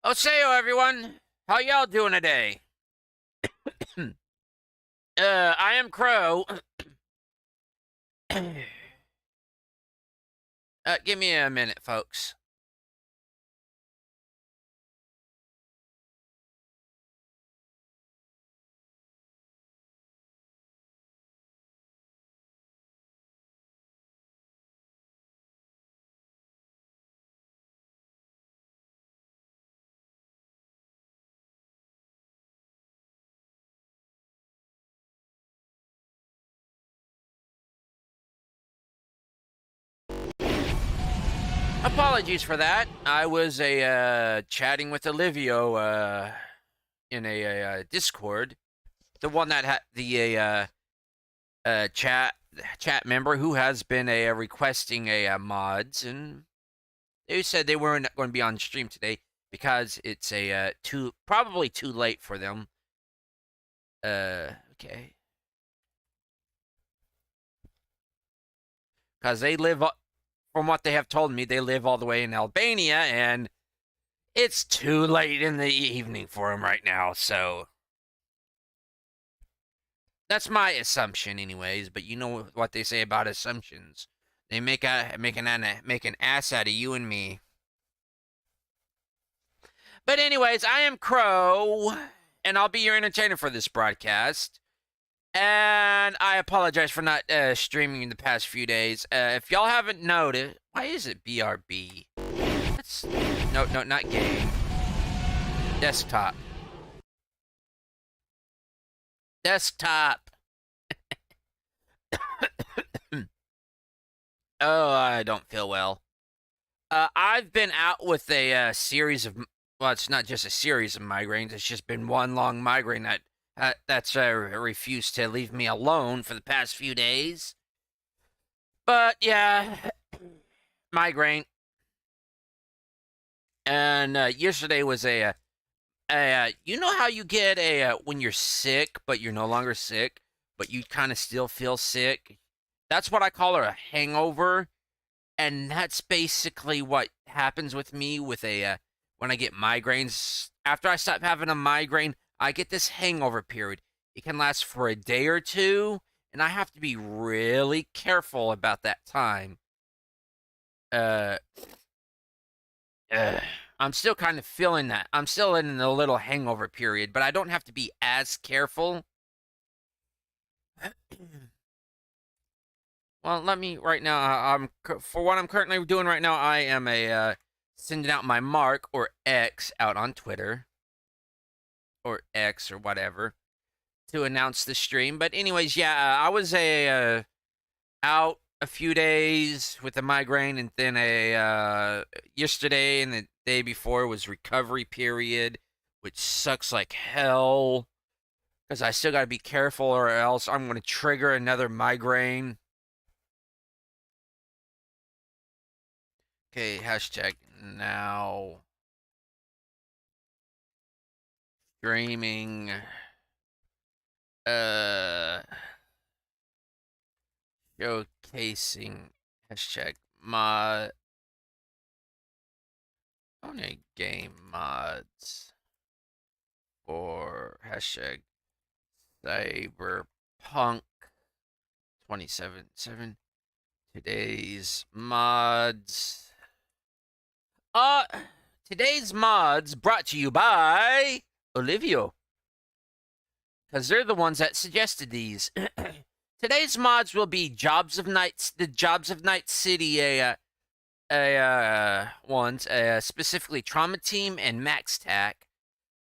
Osayo, everyone. How y'all doing today? I am Crow. Give me a minute, folks. Apologies for that. I was chatting with Olivio in a Discord, the one that had the chat member who has been requesting mods, and they said they weren't going to be on stream today because it's probably too late for them. Okay. Because they live, from what they have told me, they live all the way in Albania, and it's too late in the evening for them right now. So that's my assumption, anyways. But you know what they say about assumptions; they make an ass out of you and me. But anyways, I am Crow, and I'll be your entertainer for this broadcast. And I apologize for not streaming in the past few days. If y'all haven't noticed, why is it BRB? That's no, not game. Desktop. Desktop. Oh, I don't feel well. I've been out with a series of. Well, it's not just a series of migraines. It's just been one long migraine that's refused to leave me alone for the past few days. But yeah, migraine. And yesterday was you know how you get when you're sick, but you're no longer sick, but you kind of still feel sick? That's what I call a hangover. And that's basically what happens with me with when I get migraines. After I stop having a migraine, I get this hangover period. It can last for a day or two, and I have to be really careful about that time. Uh, uh I'm still kind of feeling that. I'm still in a little hangover period, but I don't have to be as careful. Well, let me right now. I'm for what I'm currently doing right now. I am sending out my mark or X out on Twitter or X or whatever to announce the stream. But anyways, yeah, I was out a few days with a migraine, and then yesterday and the day before was recovery period, which sucks like hell because I still got to be careful or else I'm going to trigger another migraine. Okay, hashtag now streaming uh showcasing hashtag mod only game mods for hashtag Cyberpunk 2077. Today's mods. Uh, today's mods brought to you by Olivio, because they're the ones that suggested these. Today's mods will be the Jobs of Night City ones, specifically Trauma Team and MaxTac.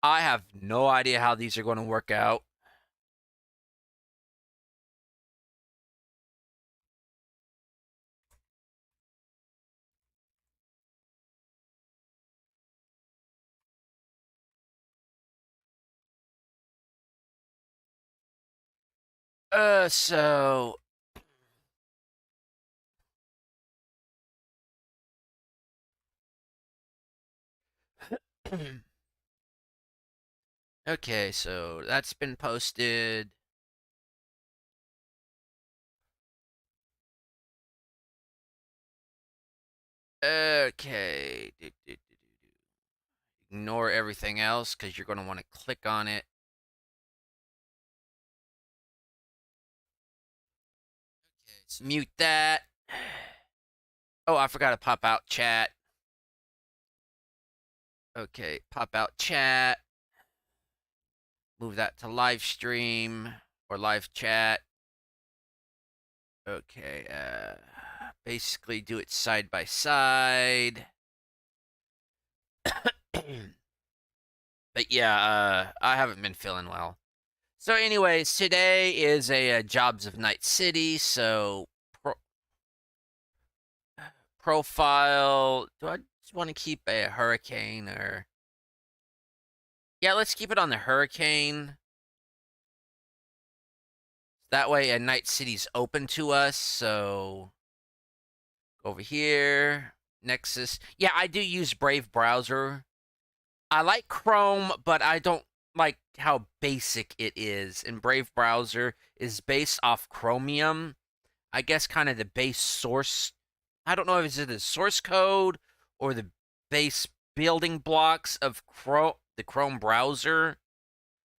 I have no idea how these are going to work out. So okay, so that's been posted. Okay. ignore everything else because you're going to want to click on it. Okay, so mute that. Oh, I forgot to pop out chat. Okay, pop out chat. Move that to live stream or live chat. Okay, basically do it side by side. But yeah, I haven't been feeling well. So, anyways, today is a Jobs of Night City. So, profile. Do I just want to keep a hurricane or? Yeah, let's keep it on the hurricane. That way, a Night City's open to us. So, over here, Nexus. Yeah, I do use Brave browser. I like Chrome, but I don't like how basic it is. And Brave browser is based off Chromium. I guess kind of the base source. I don't know if it's the source code or the base building blocks of the Chrome browser,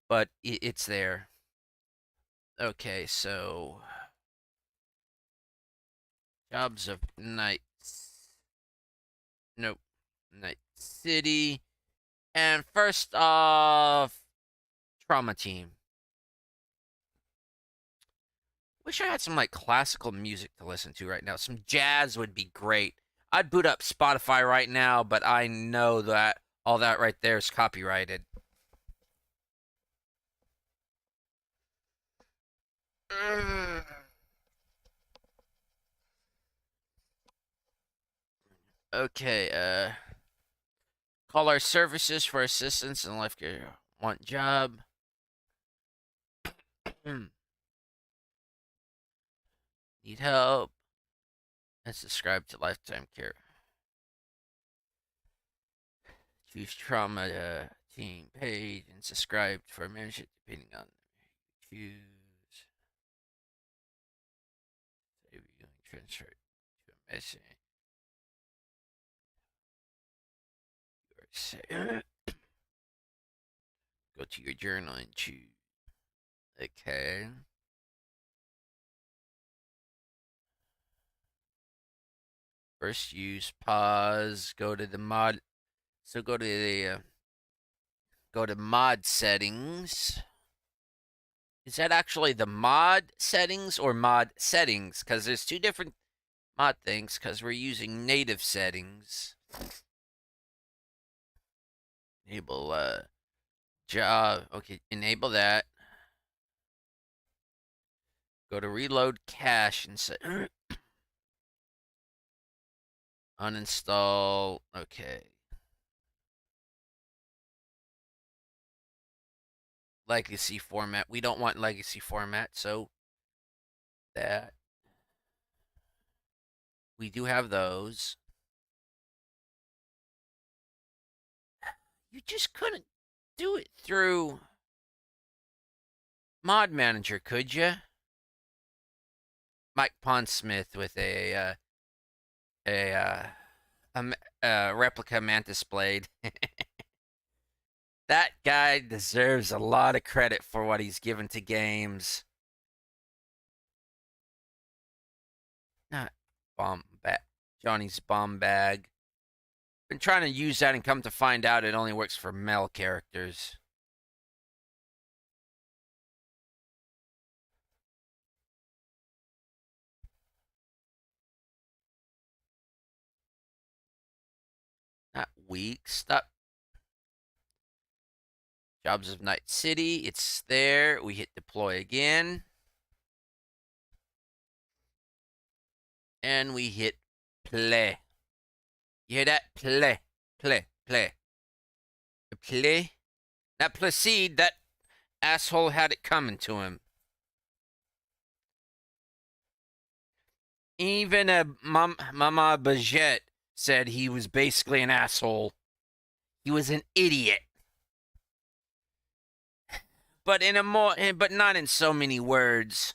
but it's there. Okay, so Jobs of Night. Nope. Night City. And first off, Trauma Team. Wish I had some like classical music to listen to right now. Some jazz would be great. I'd boot up Spotify right now, but I know that all that right there is copyrighted. Okay, call our services for assistance in life care. Want job? Need help? And subscribe to Lifetime Care. Choose trauma team page and subscribe for membership depending on choose. Transfer to a message. Go to your journal and choose. Okay. First use, pause, go to the mod. So go to the go to mod settings. Is that actually the mod settings or mod settings? Because there's two different mod things because we're using native settings. Enable job. Okay, enable that. Go to reload cache and say uninstall. Okay. Legacy format. We don't want legacy format, so that we do have those. You just couldn't do it through Mod Manager, could you? Mike Pondsmith with a replica Mantis blade. That guy deserves a lot of credit for what he's given to games. Not bomb bag. Johnny's bomb bag. Been trying to use that and come to find out it only works for male characters. Not weak. Stop. Jobs of Night City. It's there. We hit deploy again. And we hit play. You hear that? Play. Play. Play. Play. That Placide, that asshole had it coming to him. Even Mama Baguette said he was basically an asshole. He was an idiot. But but not in so many words.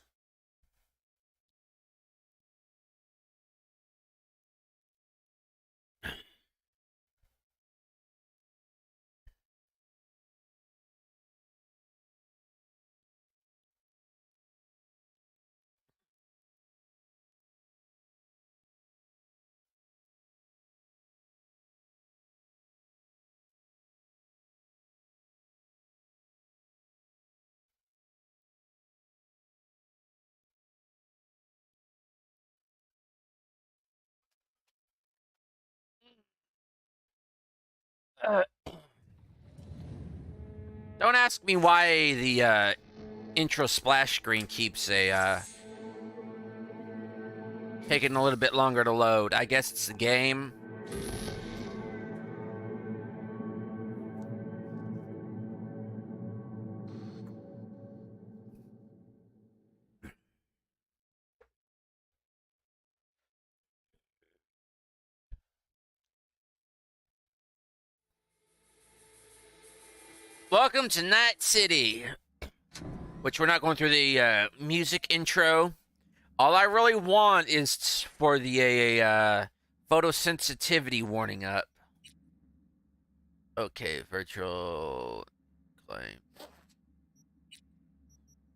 Uh, don't ask me why the intro splash screen keeps taking a little bit longer to load. I guess it's the game. Welcome to Night City, which we're not going through the music intro. All I really want is for the photosensitivity warning up. Okay, virtual claim.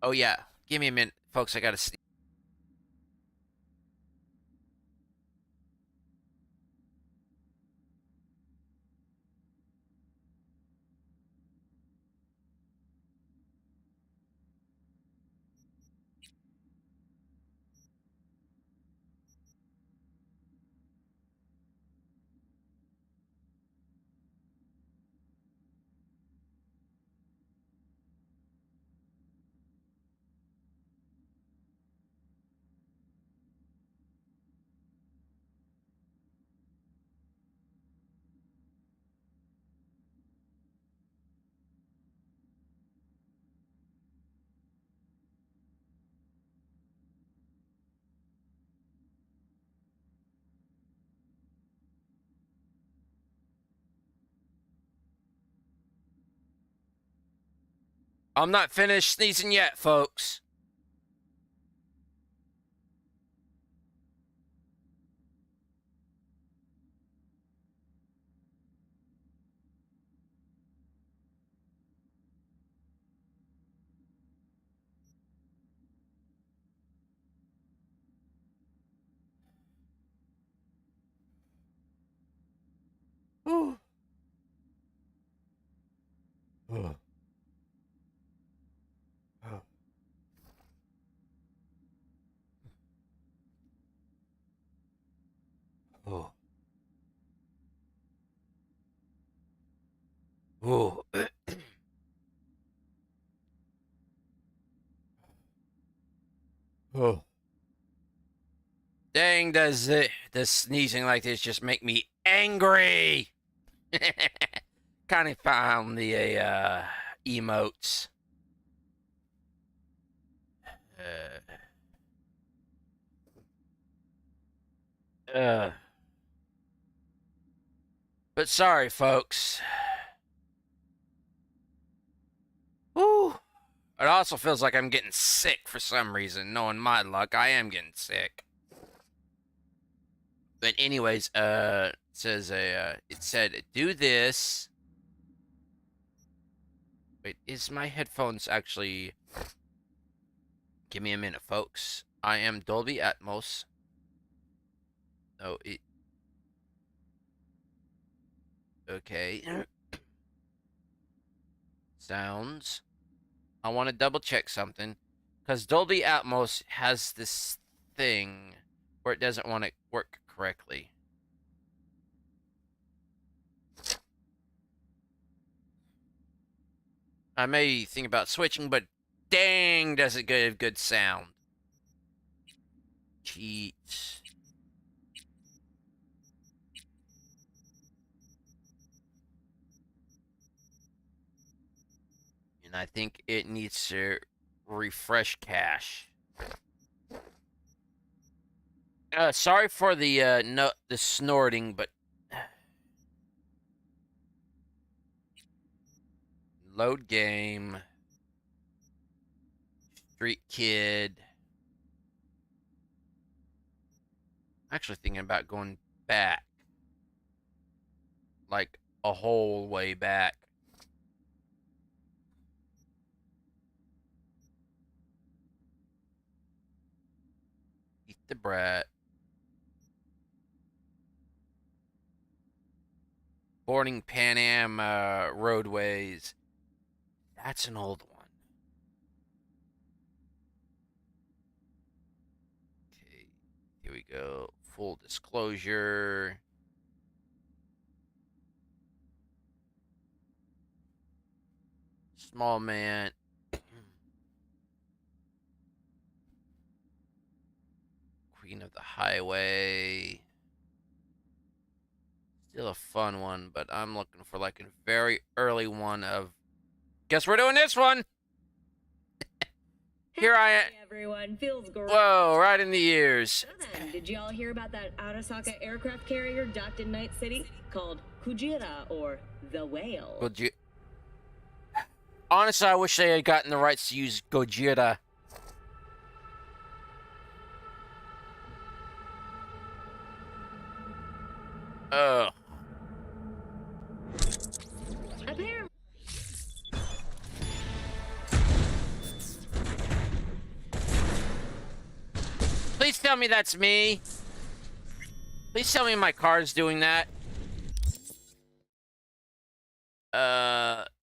Oh yeah, give me a minute, folks. I gotta see. I'm not finished sneezing yet, folks. Oh. Oh. Oh. Oh. Oh. Dang, does sneezing like this just make me angry? Kind of found the emotes. Uh, but sorry, folks. Woo. It also feels like I'm getting sick for some reason. Knowing my luck, I am getting sick. But anyways, it said do this. Wait, is my headphones actually? Give me a minute, folks. I am Dolby Atmos. Oh, it. Okay. Sounds. I want to double check something, because Dolby Atmos has this thing where it doesn't want to work correctly. I may think about switching, but dang, does it give good sound. Cheats. And I think it needs to refresh cache. Sorry for the no the snorting, but load game. Street Kid. I'm actually thinking about going back. Like a whole way back. Eat the brat. Boarding Pan Am roadways. That's an old one. Okay, here we go. Full disclosure. Small man. Queen of the Highway. Still a fun one, but I'm looking for like a very early one of... Guess we're doing this one! Here I am. Hey everyone, feels great. Whoa, right in the ears. So then, did y'all hear about that Arasaka aircraft carrier docked in Night City called Kujira or the Whale? Honestly, I wish they had gotten the rights to use Gojira. Ugh. Apparently. Please tell me that's me. Please tell me my car's doing that.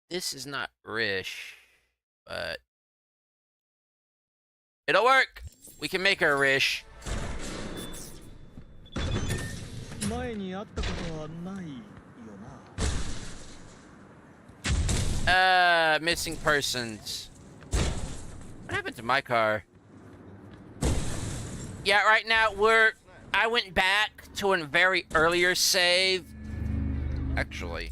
This is not Rish, but it'll work. We can make her a Rish. Missing persons. What happened to my car? Yeah, right now I went back to a very earlier save. Actually.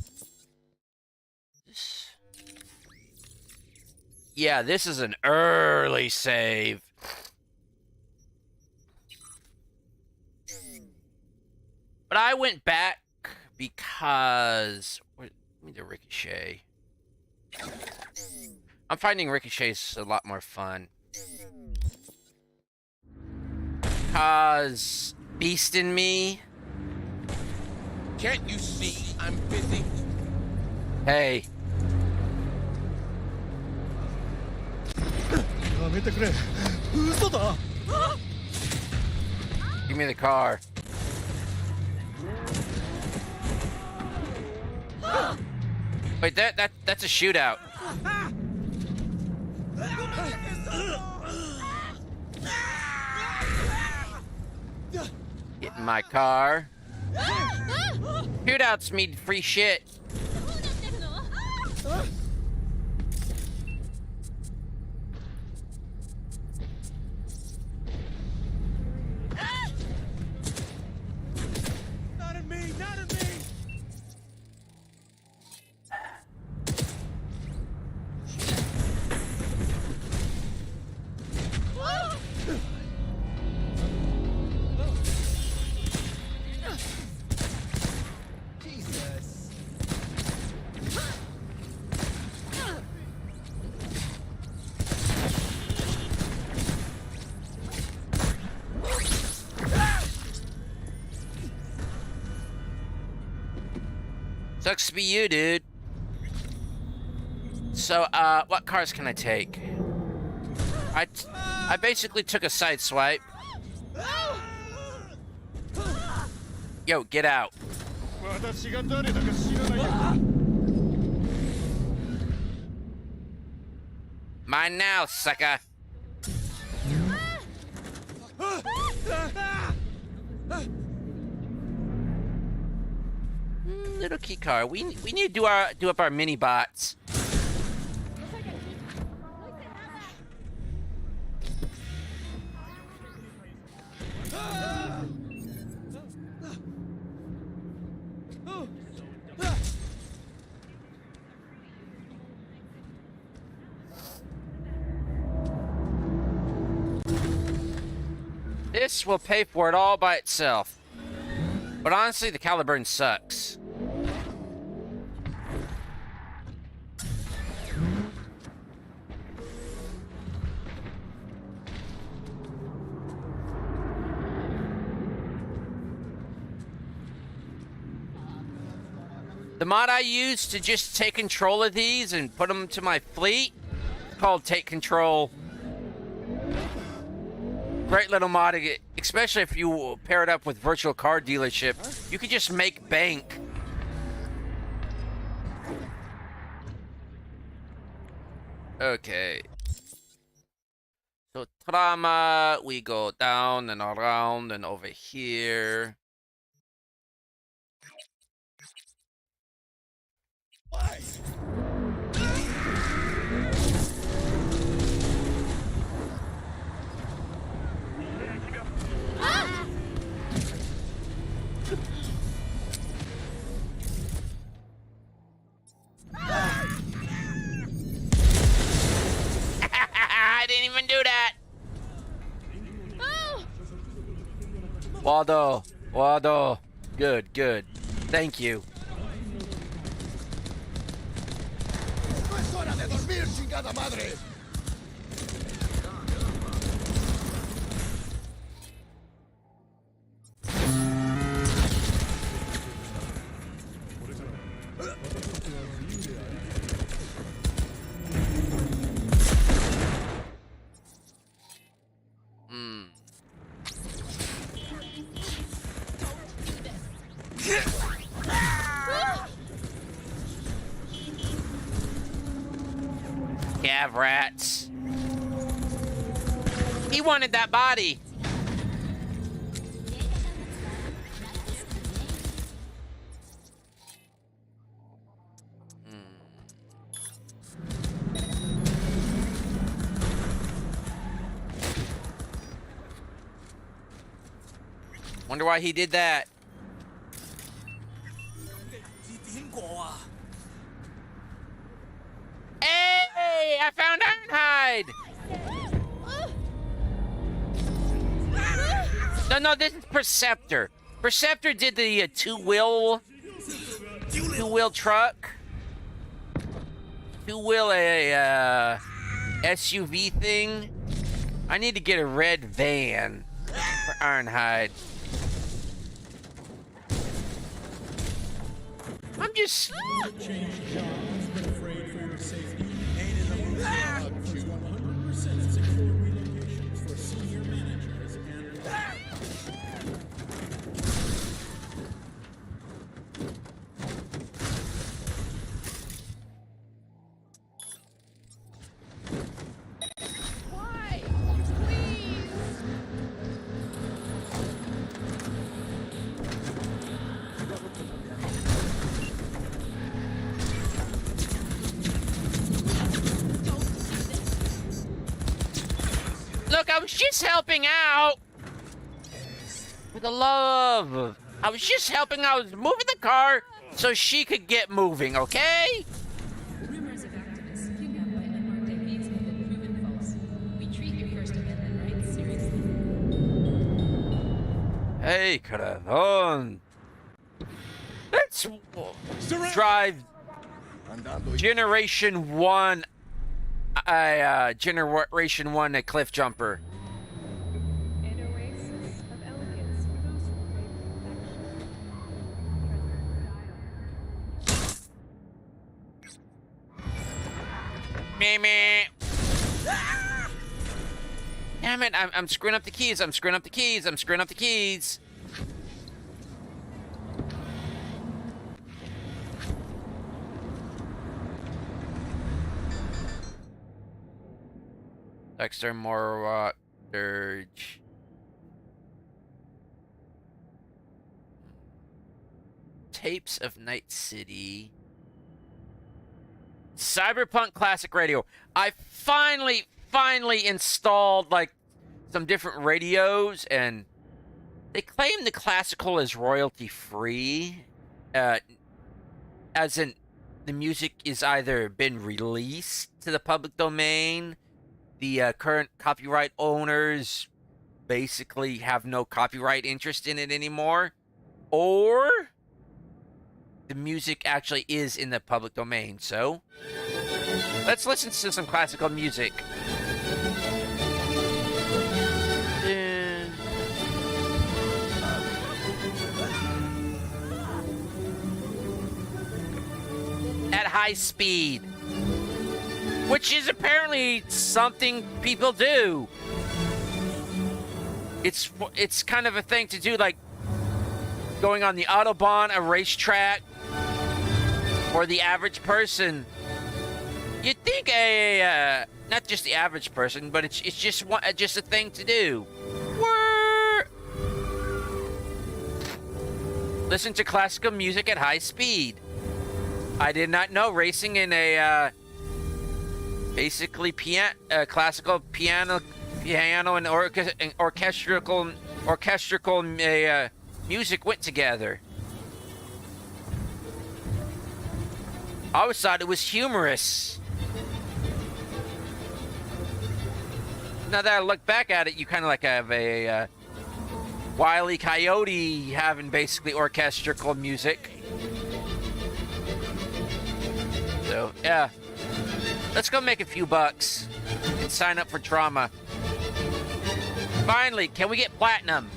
Yeah, this is an early save. But I went back because... Give me the Ricochet. I'm finding Ricochet's a lot more fun. Because... Beast in me. Can't you see I'm busy? Hey. Give me the car. Wait, that's a shootout. Get in my car. Shootouts mean free shit. Not in me, not in me. Jesus. Sucks to be you, dude. So, what cars can I take? I basically took a side swipe. Yo, get out. Mine now, sucker. Little key car. We need to do up our mini bots. This will pay for it all by itself. But honestly, the Caliburn sucks. The mod I use to just take control of these and put them to my fleet is called Take Control. Great little mod, especially if you pair it up with virtual car dealership. You could just make bank. Okay. So Trama, we go down and around and over here. that. Waldo. Good. Thank you. ¡No es hora de dormir, chingada madre! Cav rats. He wanted that body. Wonder why he did that. Hey, I found Ironhide. No, this is Perceptor. Perceptor did the two-wheel truck. Two-wheel SUV thing. I need to get a red van for Ironhide. I'm just... Look, I was just helping out. For the love. I was just helping. I was moving the car so she could get moving, okay? Rumors of activists kidnapped by unmarked IDs have been proven false. We treat your First Amendment rights seriously. Hey, corazón. Let's drive Generation 1. Generation 1 a cliff jumper. An oasis of elegance for those who crave perfection. Meh. Damn it, I'm screwing up the keys. Dexter Morrock, Dirge. Tapes of Night City. Cyberpunk Classic Radio. I finally installed like some different radios, and they claim the classical is royalty free. As in the music is either been released to the public domain. The current copyright owners basically have no copyright interest in it anymore, or the music actually is in the public domain. So let's listen to some classical music. At high speed. Which is apparently something people do. It's kind of a thing to do, like going on the Autobahn, a racetrack, for the average person. You'd think not just the average person, but it's just a thing to do. Listen to classical music at high speed. I did not know racing in a basically classical piano and orchestral music went together. I always thought it was humorous. now that I look back at it, you kind of like have a Wile E. Coyote having basically orchestral music. So, yeah. Let's go make a few bucks and sign up for trauma. Finally, can we get platinum?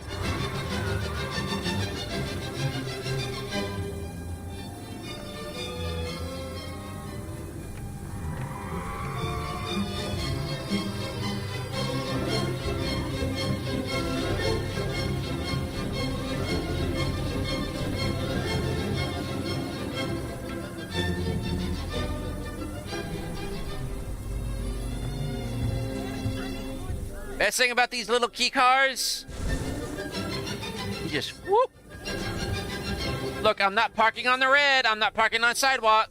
Best thing about these little key cars, you just whoop. Look, I'm not parking on the red. I'm not parking on sidewalk.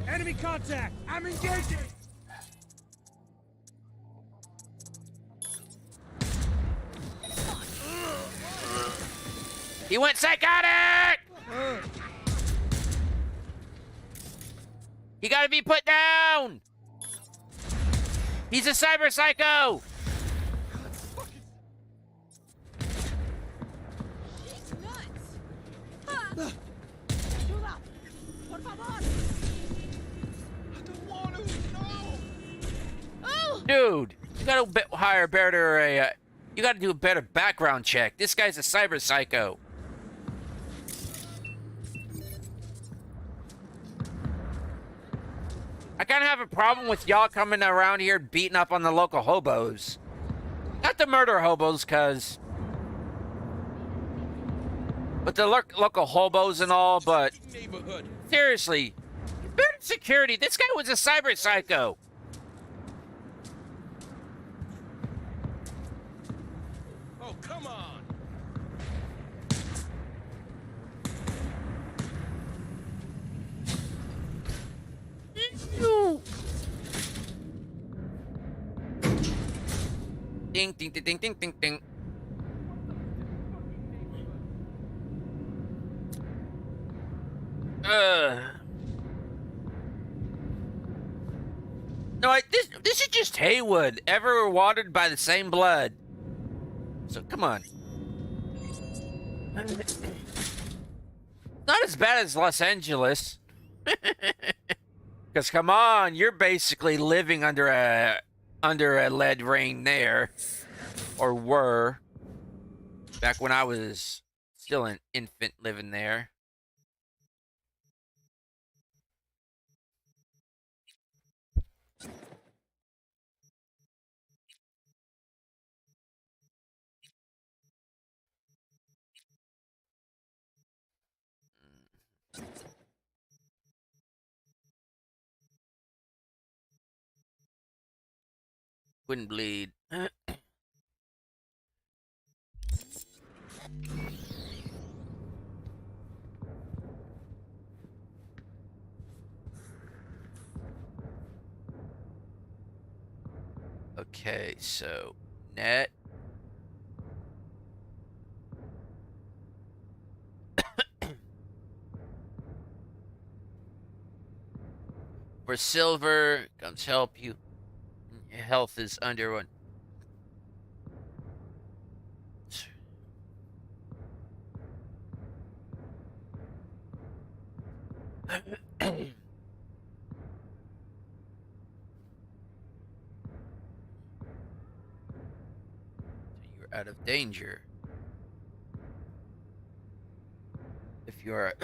Enemy contact! I'm engaging! He went psychotic! He gotta be put down! He's a cyber psycho! Dude, you gotta hire better you gotta do a better background check. This guy's a cyber psycho. I kind of have a problem with y'all coming around here beating up on the local hobos. Not the murder hobos, cuz... But the local hobos and all, but... Seriously. Better security. This guy was a cyber psycho. Oh, come on! Ding, ding, ding, ding, ding, ding, ding. No, this is just Haywood, ever watered by the same blood. So come on. Not as bad as Los Angeles. Because come on, you're basically living under a lead rain there, or were, back when I was still an infant living there. Wouldn't bleed. Okay, so net. For silver, comes help you. Your health is under one. You're out of danger. If you're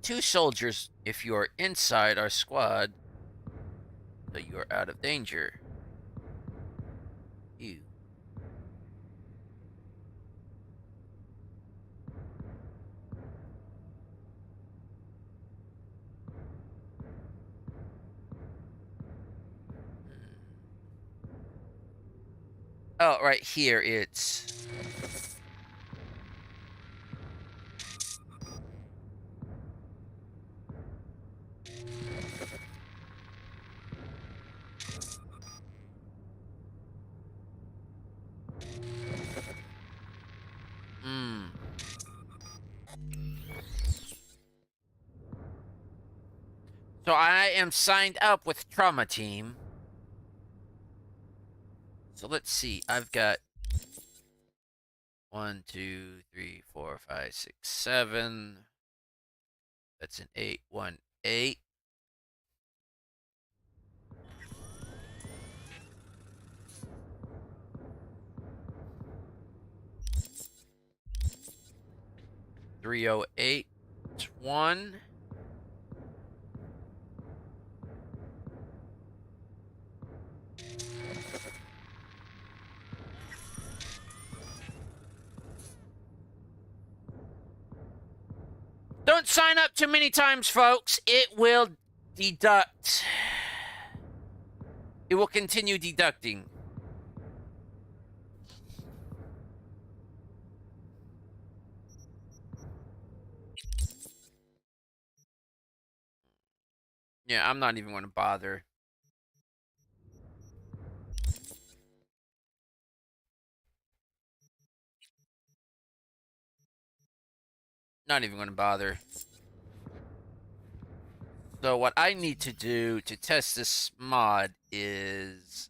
two soldiers, if you're inside our squad, so you're out of danger. You. Oh, right here it's... So I am signed up with Trauma Team. So let's see. I've got 1, 2, 3, 4, 5, 6, 7. That's an 8, 1, 8. $308. 1. Don't sign up too many times, folks. It will deduct. It will continue deducting. Yeah, I'm not even going to bother. Not even going to bother. So what I need to do to test this mod is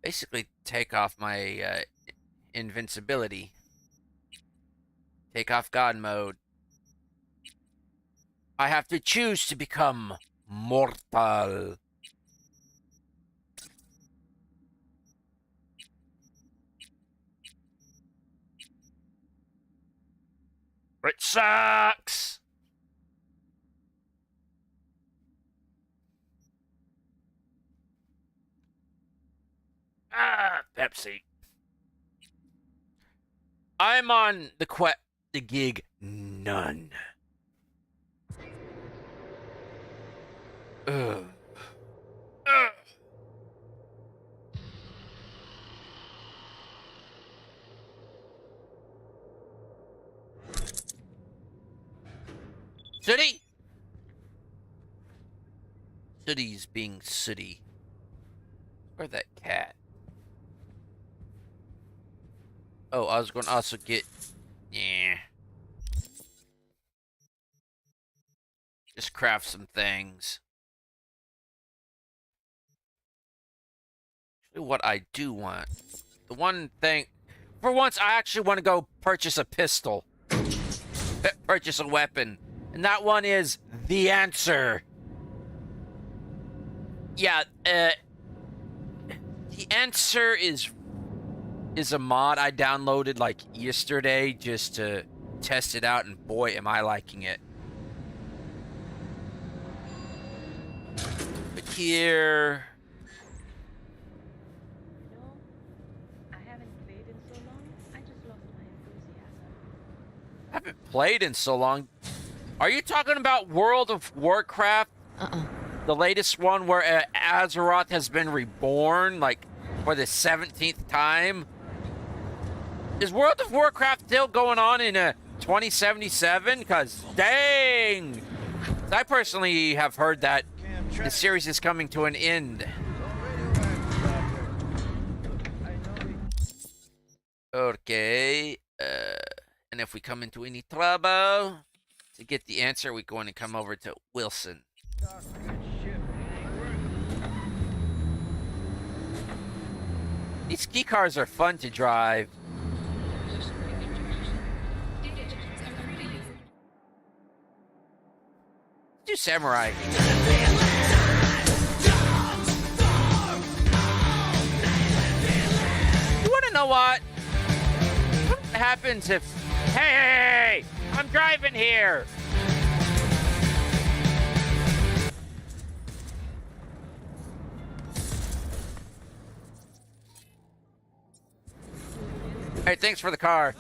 basically take off my invincibility. Take off God mode. I have to choose to become mortal. It sucks! Ah, Pepsi. I'm on the gig none. Ugh. Ugh. Sooty? Sooty's being sooty. Where's that cat? Oh, I was going to also get... Yeah. Just craft some things. Actually, what I do want... The one thing... For once, I actually want to go purchase a pistol. Purchase a weapon. And that one is the answer. Yeah, the answer is a mod I downloaded like yesterday just to test it out, and boy, am I liking it. But here... I haven't played in so long, I just lost my enthusiasm. I haven't played in so long. Are you talking about World of Warcraft? The latest one where Azeroth has been reborn, like, for the 17th time? Is World of Warcraft still going on in 2077? Because, dang! I personally have heard that the series is coming to an end. Okay. And if we come into any trouble, to get the answer, we're going to come over to Wilson. These ski cars are fun to drive. Do samurai. You wanna know what? What happens if... Hey! I'm driving here! Hey, thanks for the car.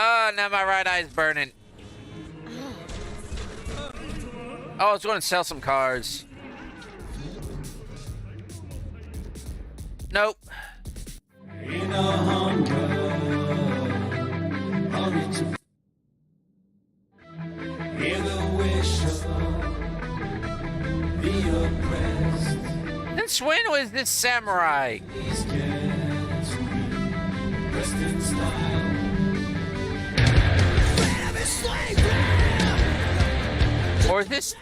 Oh, now my right eye's burning. Oh, I was going to sell some cars. Nope. Didn't Since when was this samurai? Or is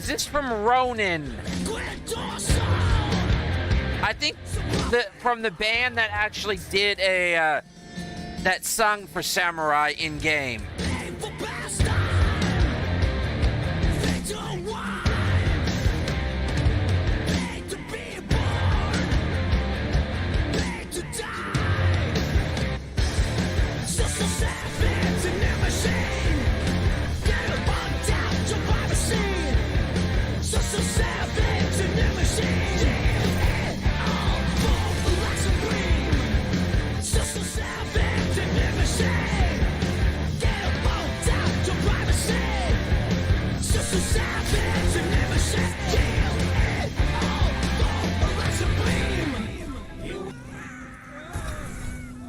this from Ronin? I think from the band that actually did a that sung for Samurai in game.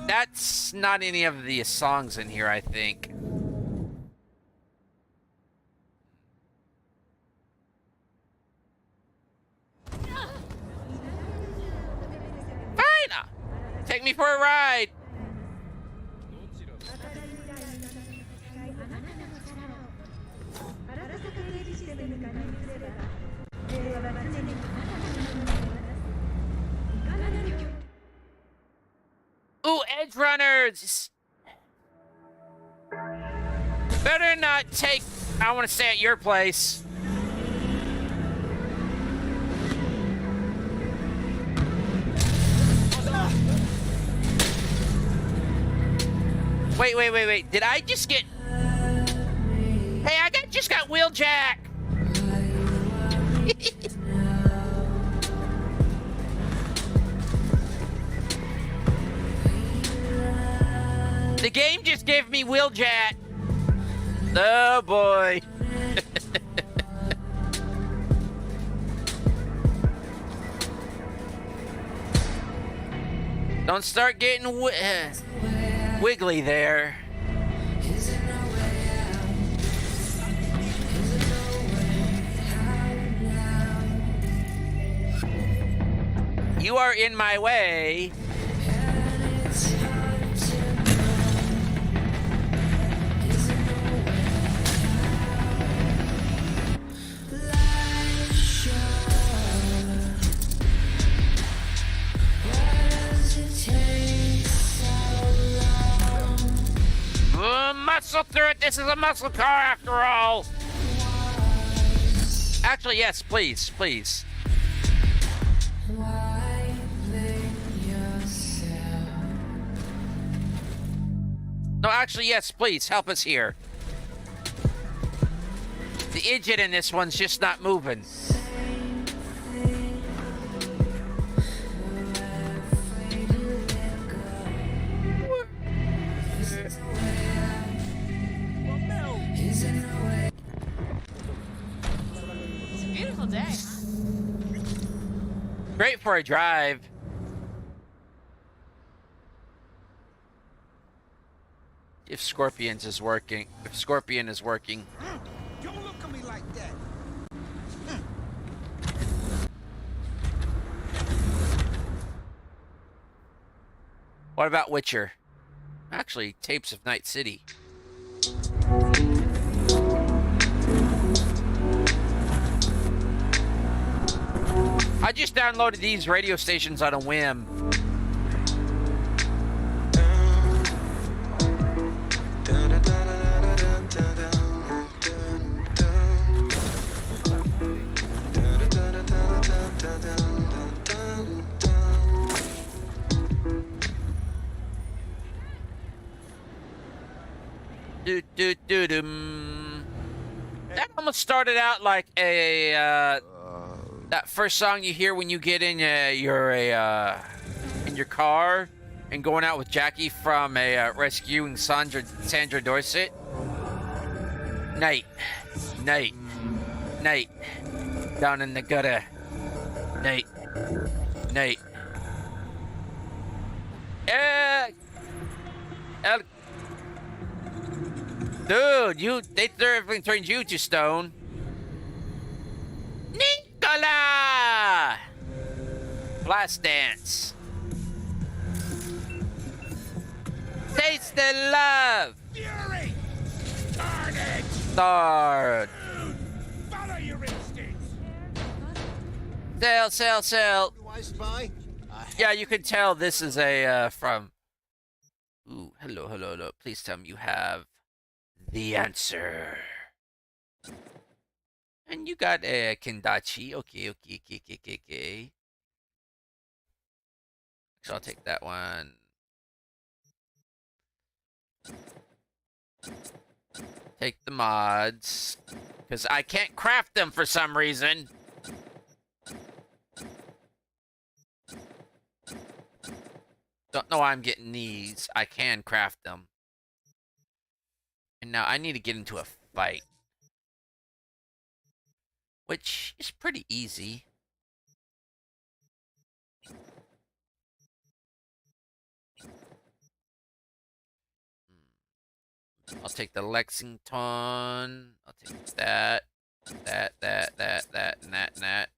That's not any of the songs in here, I think. Fine! Take me for a ride! Ooh, edge runners! Better not take... I want to stay at your place. Wait. Did I just get... Hey, just got wheeljack! The game just gave me wheeljack. Oh boy. Don't start getting wiggly there. You are in my way. Muscle through it. This is a muscle car after all. Actually, yes, please. No, actually, yes, please, help us here. The idiot in this one's just not moving. It's a beautiful day. Great for a drive. If Scorpion is working. Don't look at me like that. What about Witcher? Actually, Tapes of Night City. I just downloaded these radio stations on a whim. That almost started out like a that first song you hear when you get in in your car and going out with Jackie from rescuing Sandra Dorset. Night, down in the gutter. Night. Dude, they turned you to stone. Nicola! Blast dance. Taste the love. Fury! Carnage! Start. Follow your instincts! Sell. Do I spy? Yeah, you can tell this is a from. Ooh, hello. Please tell me you have the answer. And you got a Kendachi. Okay. So I'll take that one. Take the mods. Because I can't craft them for some reason. Don't know why I'm getting these. I can craft them. And now I need to get into a fight. Which is pretty easy. I'll take the Lexington. I'll take that. That, and that.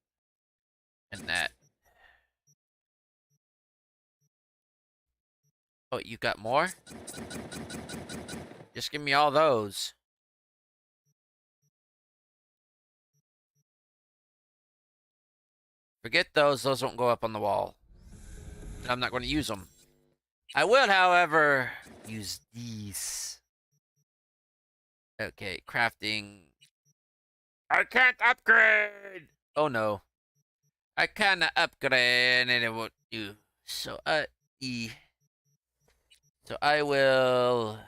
And that. Oh, you got more? Just give me all those. Forget those. Those won't go up on the wall. And I'm not going to use them. I will, however, use these. Okay, crafting. I can't upgrade! Oh, no. I can't upgrade and it won't do. So, So I will...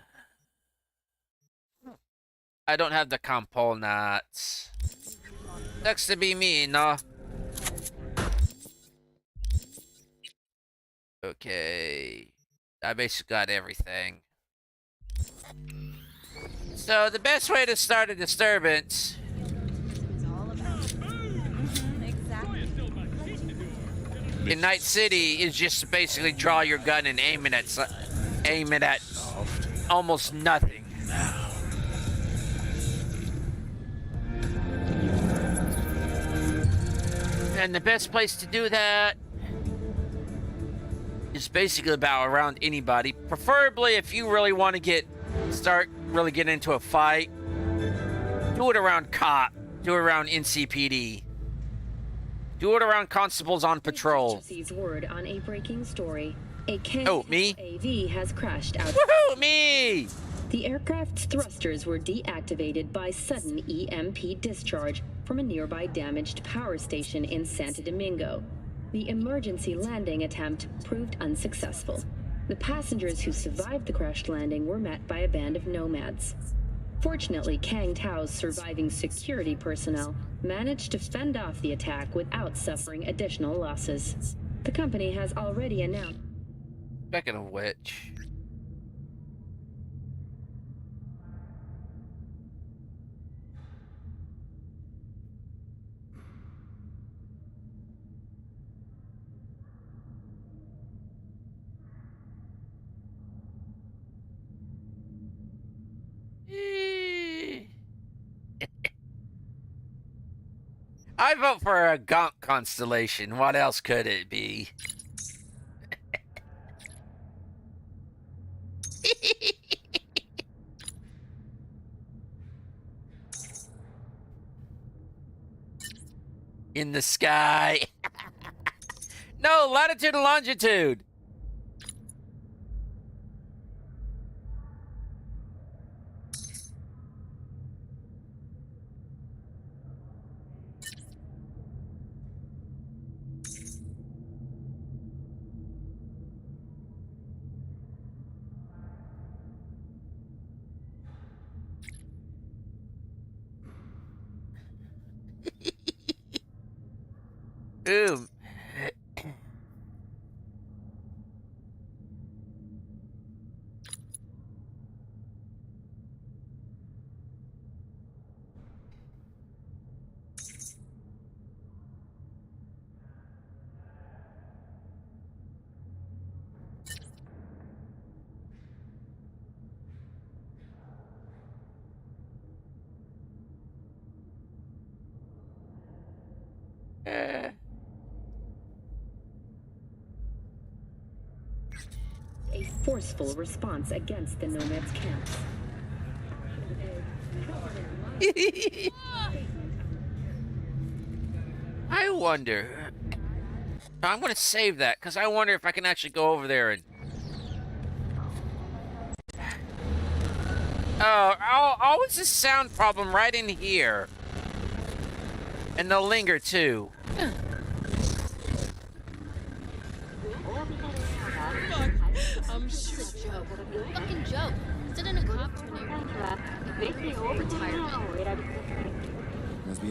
I don't have the components. Sucks to be me, no? Okay. I basically got everything. So the best way to start a disturbance... in Night City is just to basically draw your gun and aim it at almost nothing. And the best place to do that is basically about around anybody. Preferably if you really want to start really getting into a fight, do it around cop, do it around NCPD. Do it around constables on patrol. Receives word on a breaking story. A Kang me? AV has crashed out. Woohoo, me! The aircraft's thrusters were deactivated by sudden EMP discharge from a nearby damaged power station in Santo Domingo. The emergency landing attempt proved unsuccessful. The passengers who survived the crash landing were met by a band of nomads. Fortunately, Kang Tao's surviving security personnel managed to fend off the attack without suffering additional losses. The company has already announced... Speaking of which... I vote for a Gonk constellation. What else could it be? In the sky. No, latitude and longitude. Ooh. forceful response against the Nomads' camps. I wonder. I'm gonna save that because I wonder if I can actually go over there and. Oh, always a sound problem right in here. And they'll linger too. I'm sure it's a joke. Fucking joke. Sit in a copter near retirement.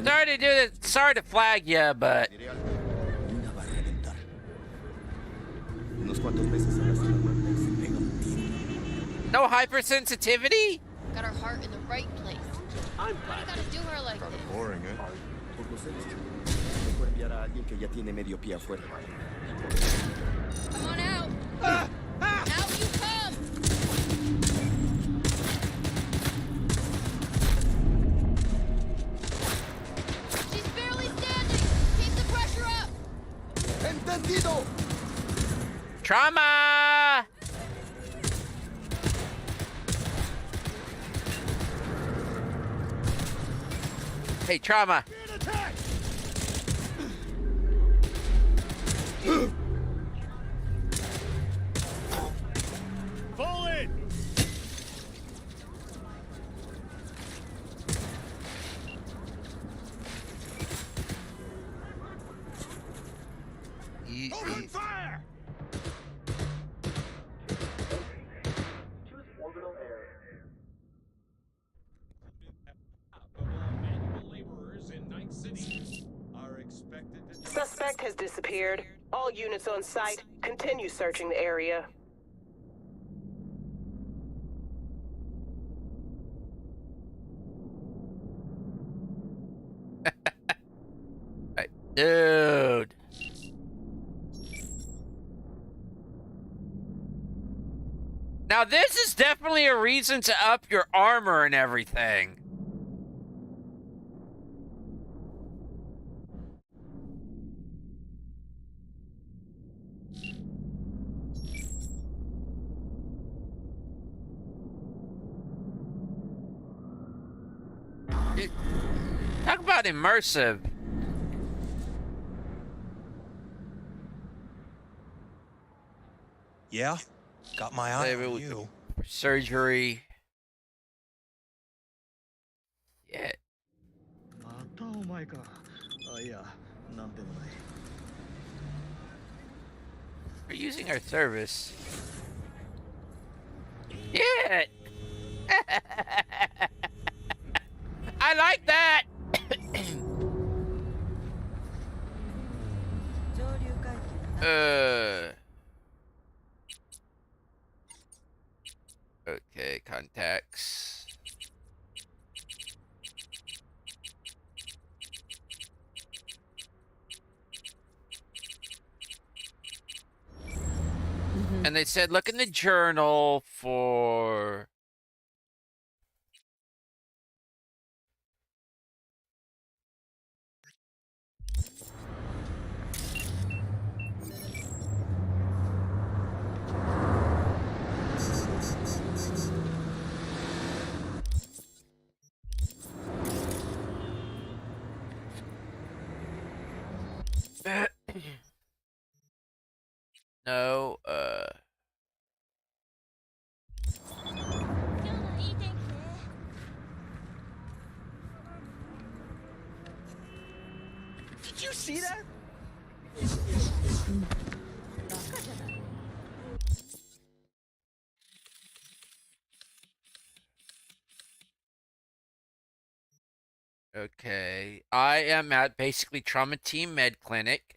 Sorry to do this. Sorry to flag you, but Una va a reventar. Unos cuantos meses a la ciudad Vortex se pega un tiro. no hypersensitivity. Got her heart in the right place. Why you gotta do her like this? Boring, eh? Por lo celos. Mejor enviar a alguien que ya tiene medio pie afuera. Come on out. Out you come. She's barely standing. Keep the pressure up. ¡Entendido! Trauma. Hey, trauma. Fall in! Open fire! Manual laborers in Night City are expected to. Suspect has disappeared. All units on site, continue searching the area. Dude. Now this is definitely a reason to up your armor and everything. Talk about immersive. Yeah? Got my eye Maybe on we you. Surgery. Yeah. またお前か。あ、いや、なんでもない。 We're using our service. Yeah. I like that. Okay, contacts. And they said, look in the journal for... No, Did you see that? okay. I am at basically Trauma Team Med Clinic.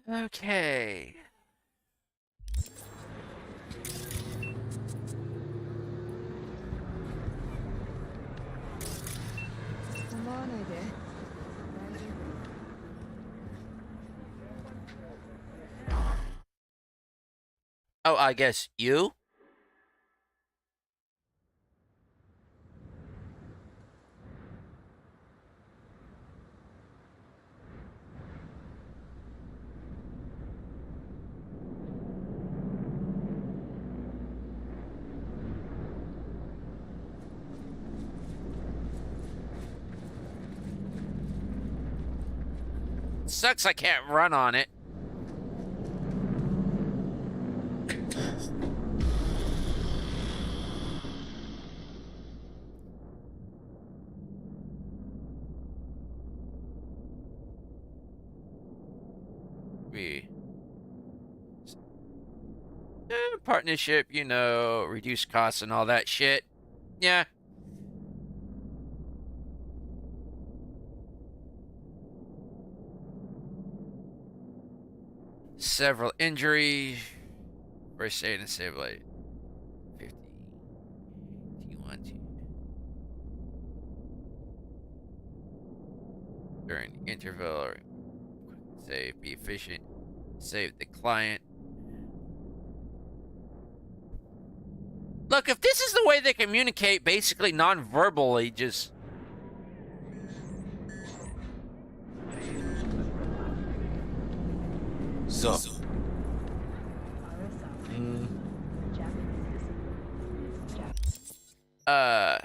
Okay. Oh, I guess you? Sucks I can't run on it. Partnership, you know, reduce costs and all that shit. Yeah. Several injuries. First aid and stability. 50. T1. During the interval, save, be efficient, save the client. Look, if this is the way they communicate, basically non-verbally, just... So. Я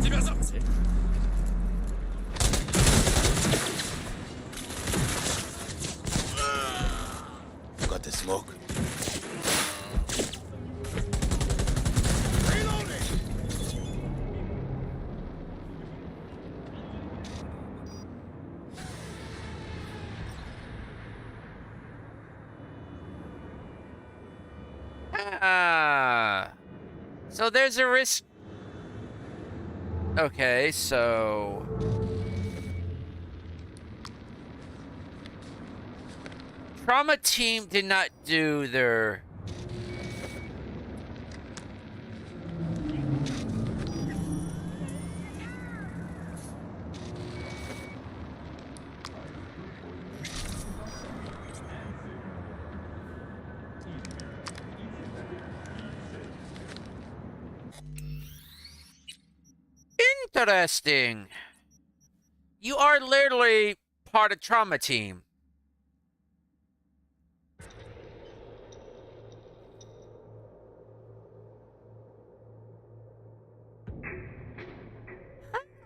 тебя за... Got the smoke. So there's a risk. Okay, so... Trauma team did not do their... Interesting. You are literally part of trauma team.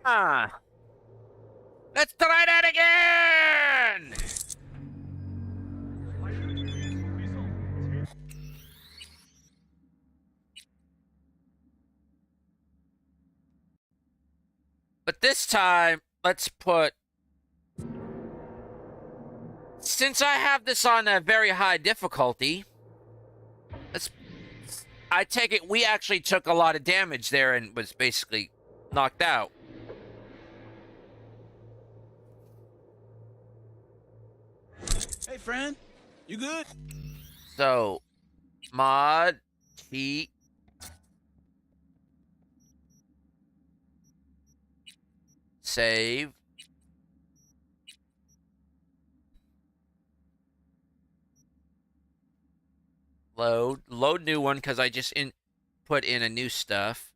Ah. Let's try that again. But this time, let's put... Since I have this on a very high difficulty, I take it we actually took a lot of damage there and was basically knocked out. Hey, friend. You good? So, mod, T... Save. Load new one because I just put in a new stuff.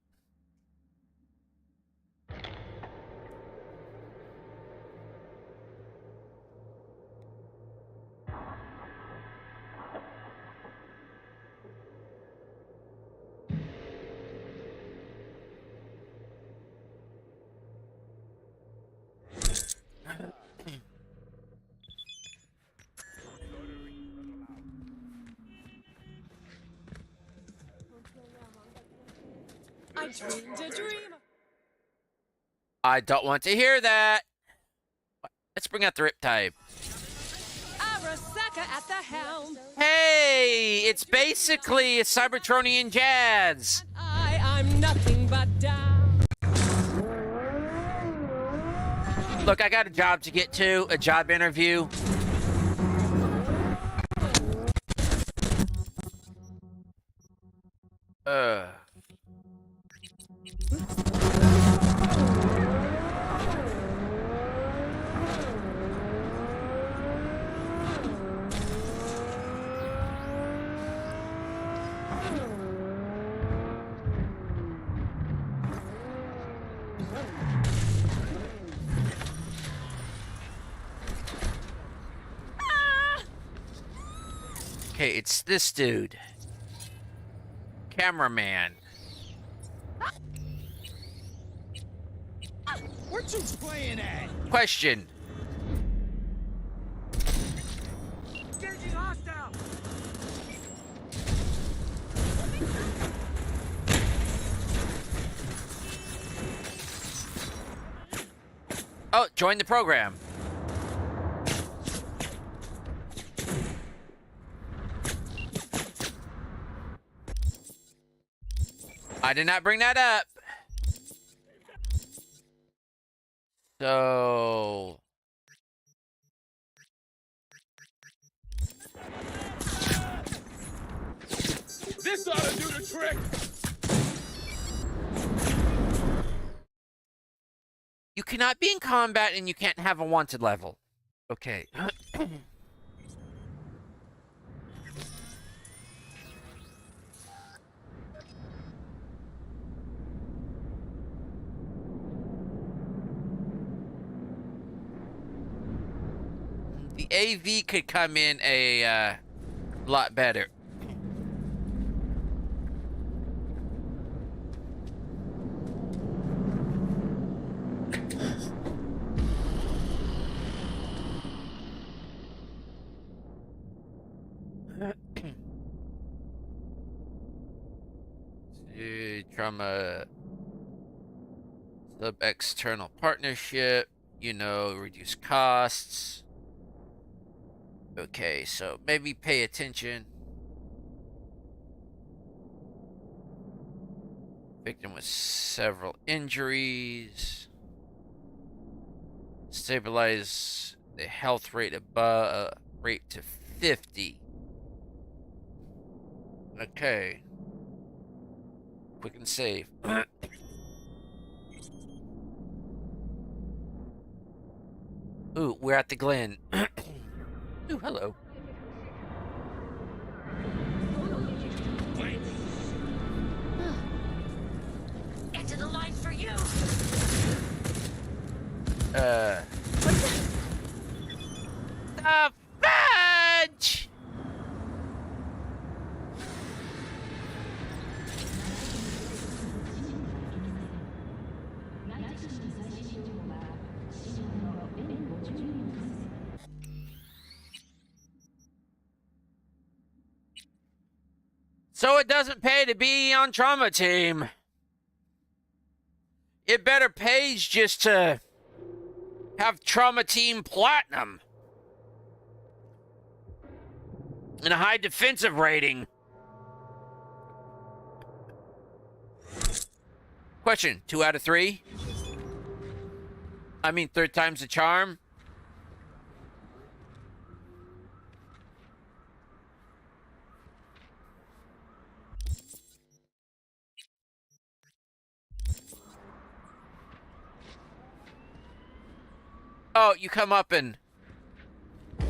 I dreamed a dream. I don't want to hear that. Let's bring out the Riptide. Arasaka at the helm. Hey, it's basically a Cybertronian jazz. I'm nothing but down. Look, I got a job to get to, a job interview. Okay, it's this dude. Cameraman. What you playing at? Question. Engaging hostile. Oh, join the program. I did not bring that up. So... This ought to do the trick. You cannot be in combat and you can't have a wanted level. Okay. The AV could come in a lot better. Trauma sub-external partnership, you know, reduce costs. Okay, so maybe pay attention. Victim with several injuries. Stabilize the health rate above rate to 50. Okay. Quick and save. Ooh, we're at the Glen. Ooh, hello. Get to the line for you. The fudge! So it doesn't pay to be on Trauma Team. It better pays just to have Trauma Team Platinum. And a high defensive rating. Question, 2 out of 3? I mean, 3rd time's the charm. Oh, you come up and... Oh,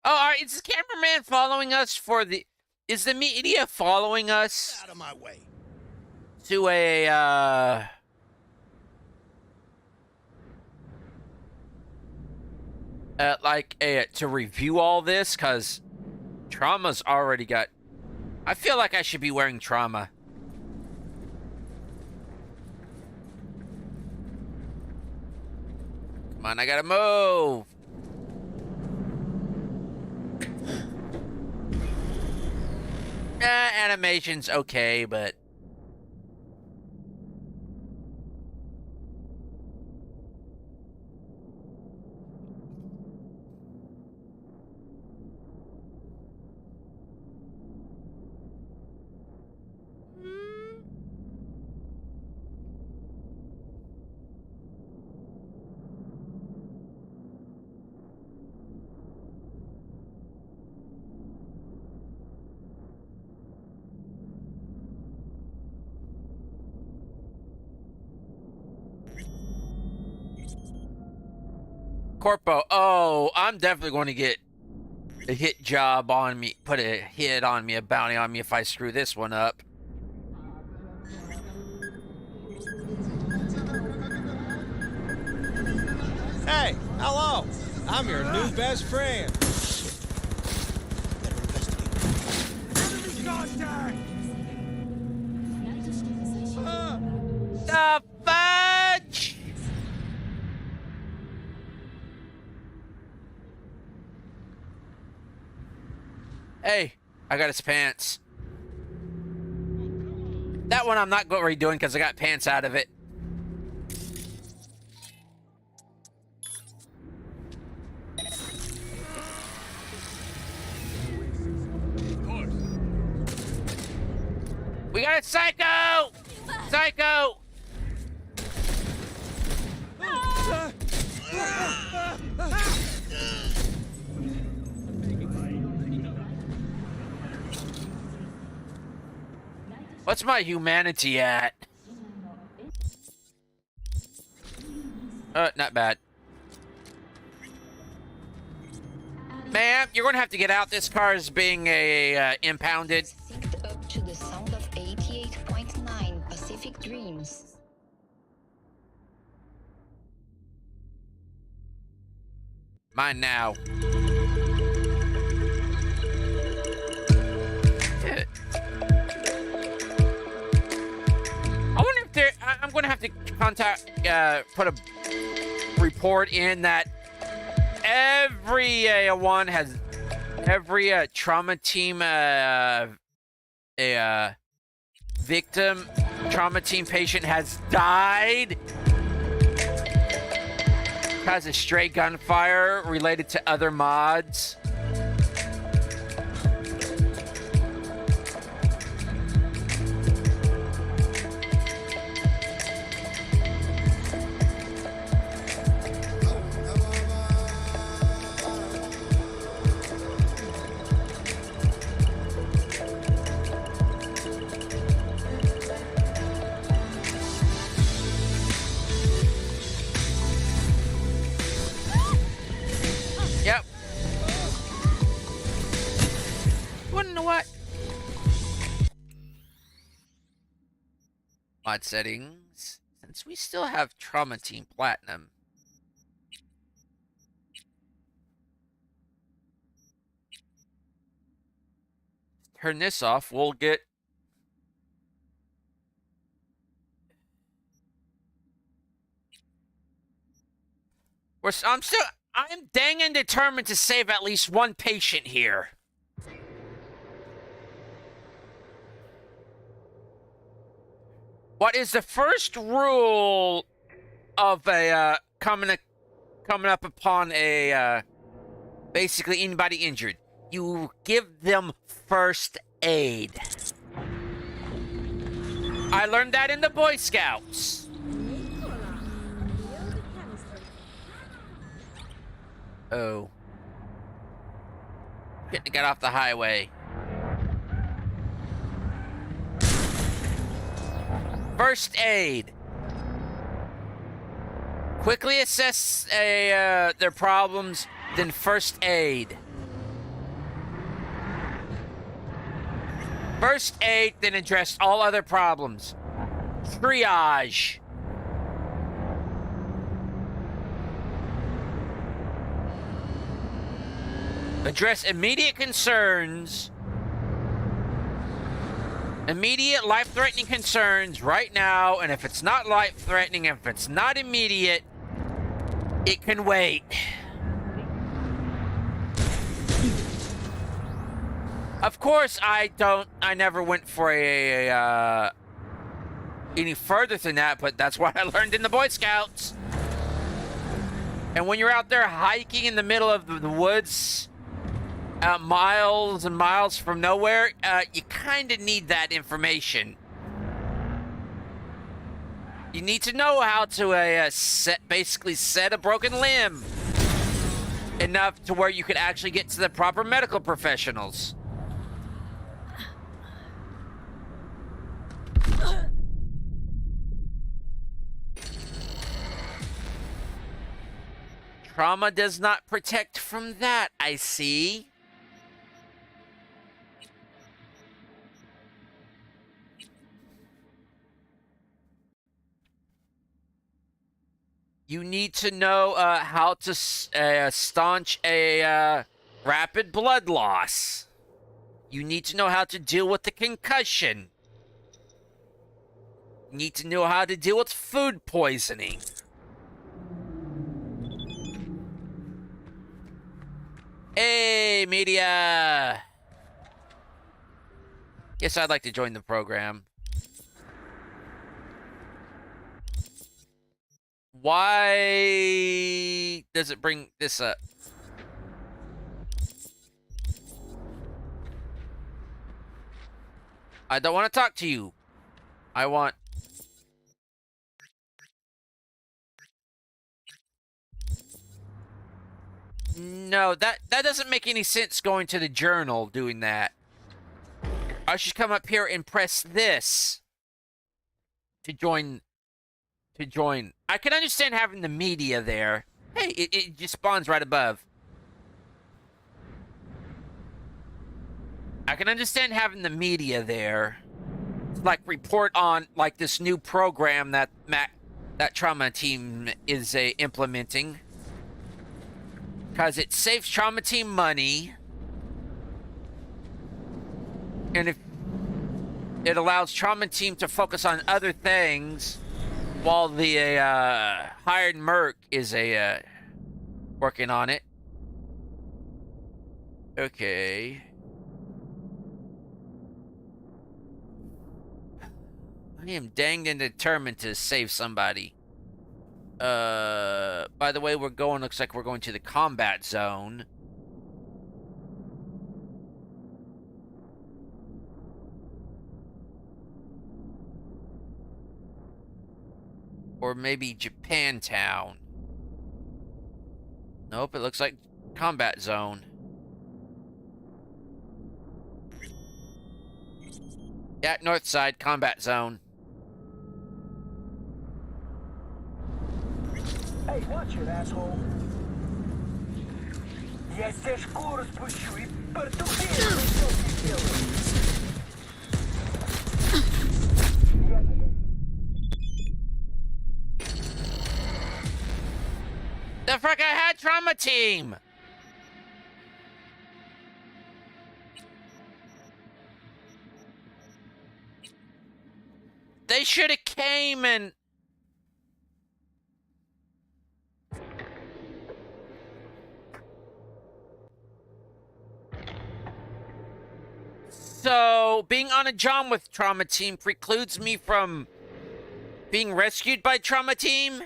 alright, is the cameraman following us for the... Is the media following us? Out of my way. To a, to review all this? Because Trauma's already got... I feel like I should be wearing Trauma. Come on, I gotta move. Animation's okay, but... Corpo, oh, I'm definitely going to get a hit job on me, put a hit on me, a bounty on me if I screw this one up. Hey, hello. I'm your new best friend. Enemy contact! Hey, I got his pants. That one I'm not redoing because I got pants out of it. We got a Psycho! Psycho! What's my humanity at? Not bad. Ma'am, you're gonna have to get out. This car is being impounded. Synced up to the sound of 88.9 Pacific Dreams. Mine now. I wonder if there. I'm going to have to put a report in that every trauma team, victim, trauma team patient has died because of stray gunfire related to other mods. Yep. Wanna know what? Mod settings. Since we still have Trauma Team Platinum. Turn this off. We'll get. I'm dang and determined to save at least one patient here. What is the first rule of a coming up upon a basically anybody injured? You give them first aid. I learned that in the Boy Scouts. Oh. Get off the highway. First aid. Quickly assess their problems, then first aid. First aid, then address all other problems. Triage. Address immediate concerns. Immediate life-threatening concerns right now, and if it's not life-threatening, if it's not immediate, it can wait. Of course, I never went for any further than that, but that's what I learned in the Boy Scouts. And when you're out there hiking in the middle of the woods, miles and miles from nowhere, you kind of need that information. You need to know how to basically set a broken limb enough to where you could actually get to the proper medical professionals. Trauma does not protect from that, I see. You need to know how to staunch a rapid blood loss. You need to know how to deal with the concussion. You need to know how to deal with food poisoning. Hey, media! Yes, I'd like to join the program. Why does it bring this up? I don't want to talk to you. I want... No, that doesn't make any sense going to the journal doing that. I should come up here and press this to join. I can understand having the media there. Hey, it just spawns right above. I can understand having the media there. Like report on like this new program that trauma team is implementing. Because it saves trauma team money. And if it allows trauma team to focus on other things while the hired merc is working on it. Okay. I am danged and determined to save somebody. By the way, looks like we're going to the combat zone. Or maybe Japantown. Nope, it looks like combat zone. Yeah, north side, combat zone. Hey, watch it, asshole. Я тебе шкуру спущу и портупею. The frick, I had trauma team! They should have came and... So, being on a job with trauma team precludes me from being rescued by trauma team?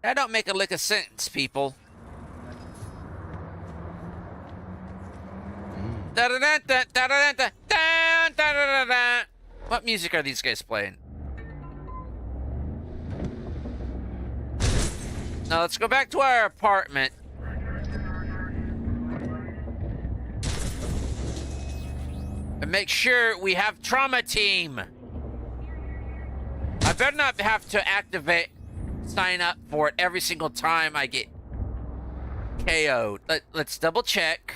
That don't make a lick of sense, people. What music are these guys playing? Now let's go back to our apartment. And make sure we have trauma team. I better not have to sign up for it every single time I get KO'd. Let's double check.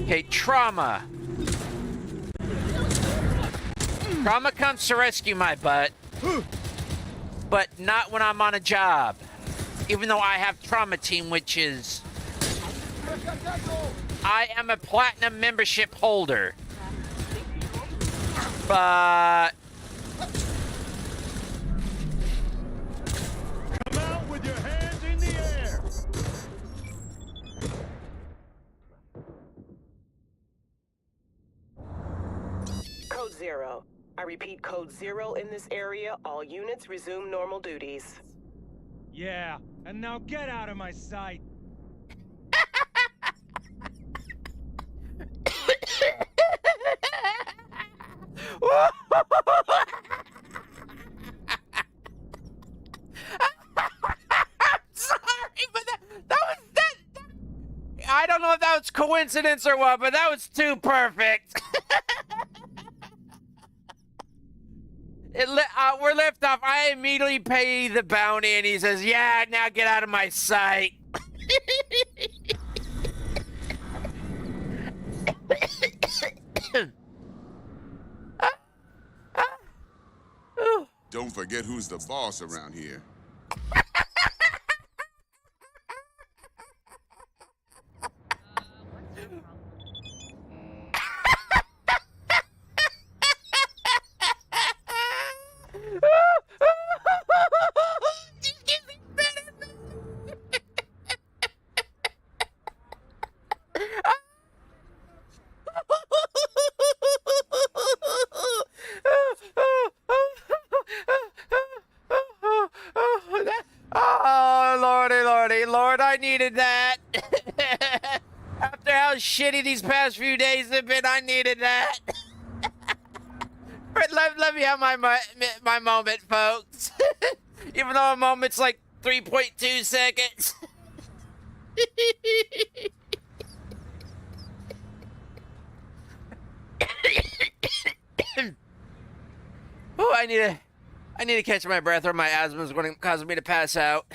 Okay, trauma. Trauma comes to rescue my butt, but not when I'm on a job. Even though I have trauma team, which is... I am a platinum membership holder. But... Come out with your hands in the air. Code 0. I repeat, Code 0 in this area. All units resume normal duties. Yeah, and now get out of my sight. Sorry, but that was... don't know if that was coincidence or what, but that was too perfect. We're left off. I immediately pay the bounty, and he says, "Yeah, now get out of my sight." Don't forget who's the boss around here. Oh, lordy, Lord, I needed that. After how shitty these past few days have been, I needed that. Let me have my moment, folks. Even though a moment's like 3.2 seconds. Oh, I need to catch my breath, or my asthma is going to cause me to pass out.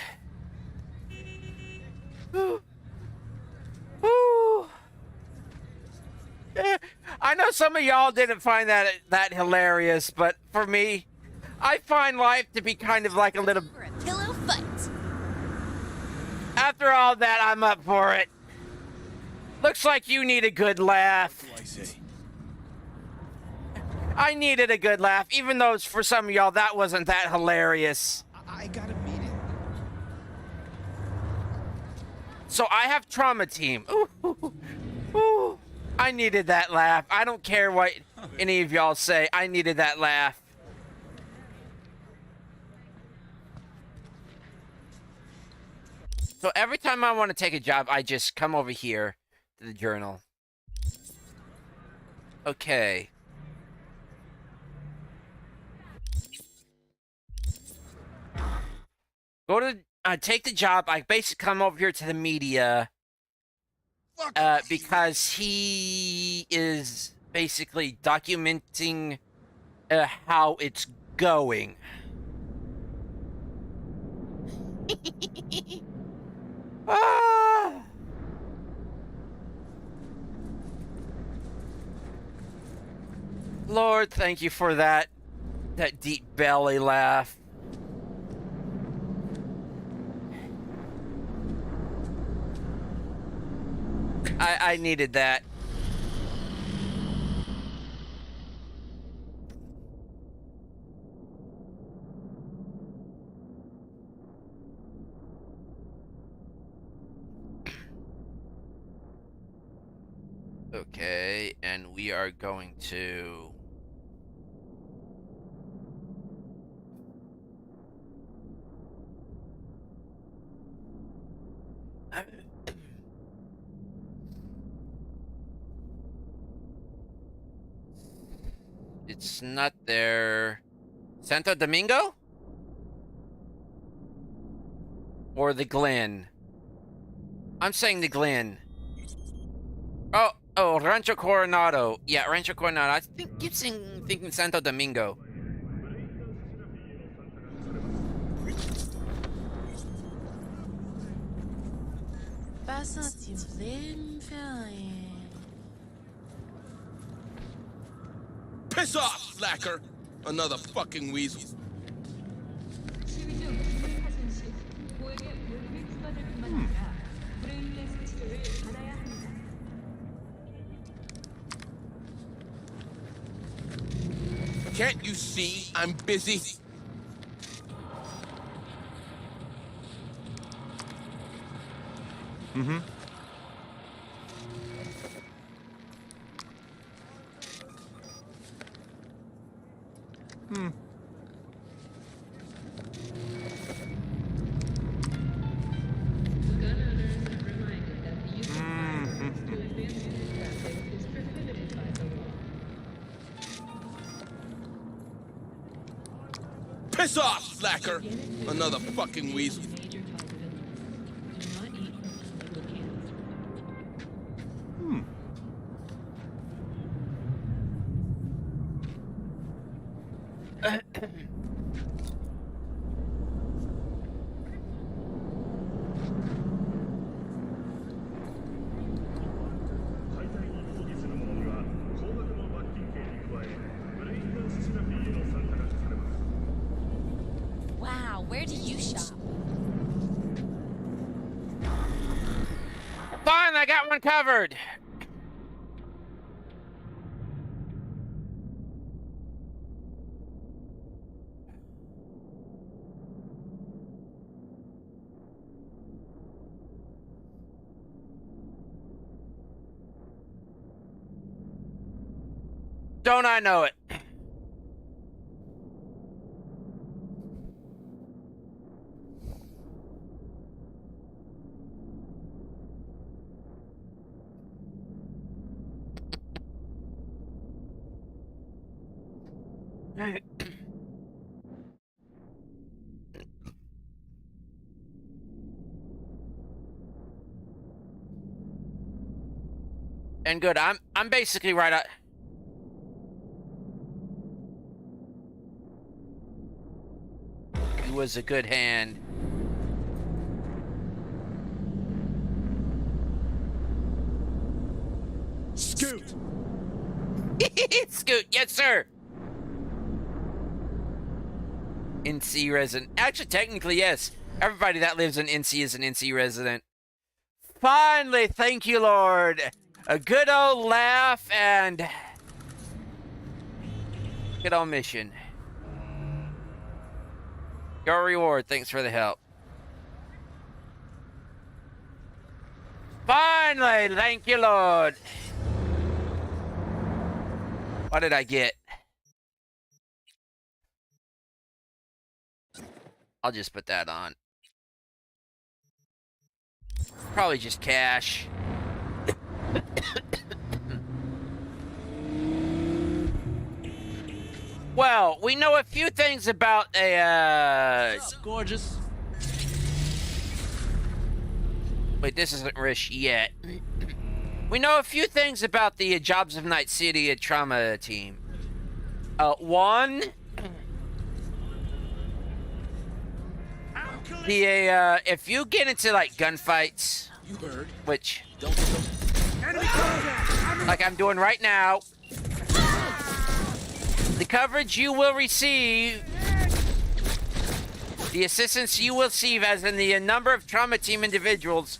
I know some of y'all didn't find that hilarious, but for me, I find life to be kind of like a little pillow fight. After all that, I'm up for it. Looks like you need a good laugh. What do I say? I needed a good laugh, even though for some of y'all that wasn't that hilarious. I got a meeting. So I have Trauma Team. Ooh. I needed that laugh. I don't care what any of y'all say. I needed that laugh. So every time I want to take a job, I just come over here to the journal. Okay. Go to take the job. I basically come over here to the media because he is basically documenting how it's going. Lord, thank you for that deep belly laugh. I needed that. Okay, and we are going to... It's not there. Santo Domingo? Or the Glen? I'm saying the Glen. Oh, Rancho Coronado. Yeah, Rancho Coronado. I keep thinking Santo Domingo. Piss off, slacker! Another fucking weasel. Can't you see I'm busy? Mm-hmm. Piss off, slacker! Another fucking weasel. Where do you shop? Fine, I got one covered. Don't I know it? And good, I'm basically right at. He was a good hand. Scoot! Scoot, yes sir! NC resident. Actually, technically, yes. Everybody that lives in NC is an NC resident. Finally, thank you, Lord. A good old laugh and good old mission. Your reward, thanks for the help. Finally, thank you, Lord. What did I get? I'll just put that on. Probably just cash. Well, we know a few things about a, Gorgeous. Wait, this isn't Rish yet. We know a few things about the Jobs of Night City trauma team. One, the if you get into like gunfights, You heard. which Don't. like I'm doing right now, the coverage you will receive, the assistance you will receive, as in the number of trauma team individuals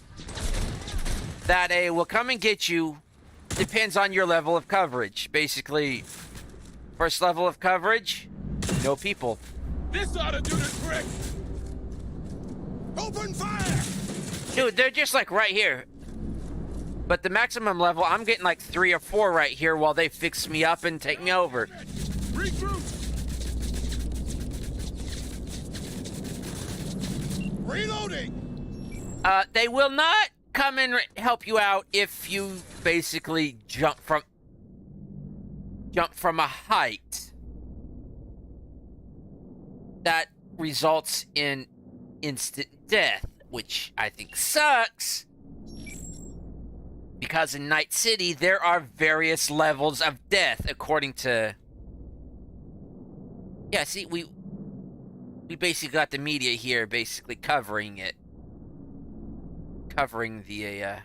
that will come and get you, depends on your level of coverage. Basically, first level of coverage, no people. This ought to do the trick. Open fire! Dude, they're just like right here. But the maximum level, I'm getting like 3 or 4 right here while they fix me up and take me over. Regroup. Reloading. They will not come and help you out if you basically jump from a height that results in instant death, which I think sucks. Because in Night City, there are various levels of death according to... Yeah, see, we basically got the media here basically covering it. Covering the,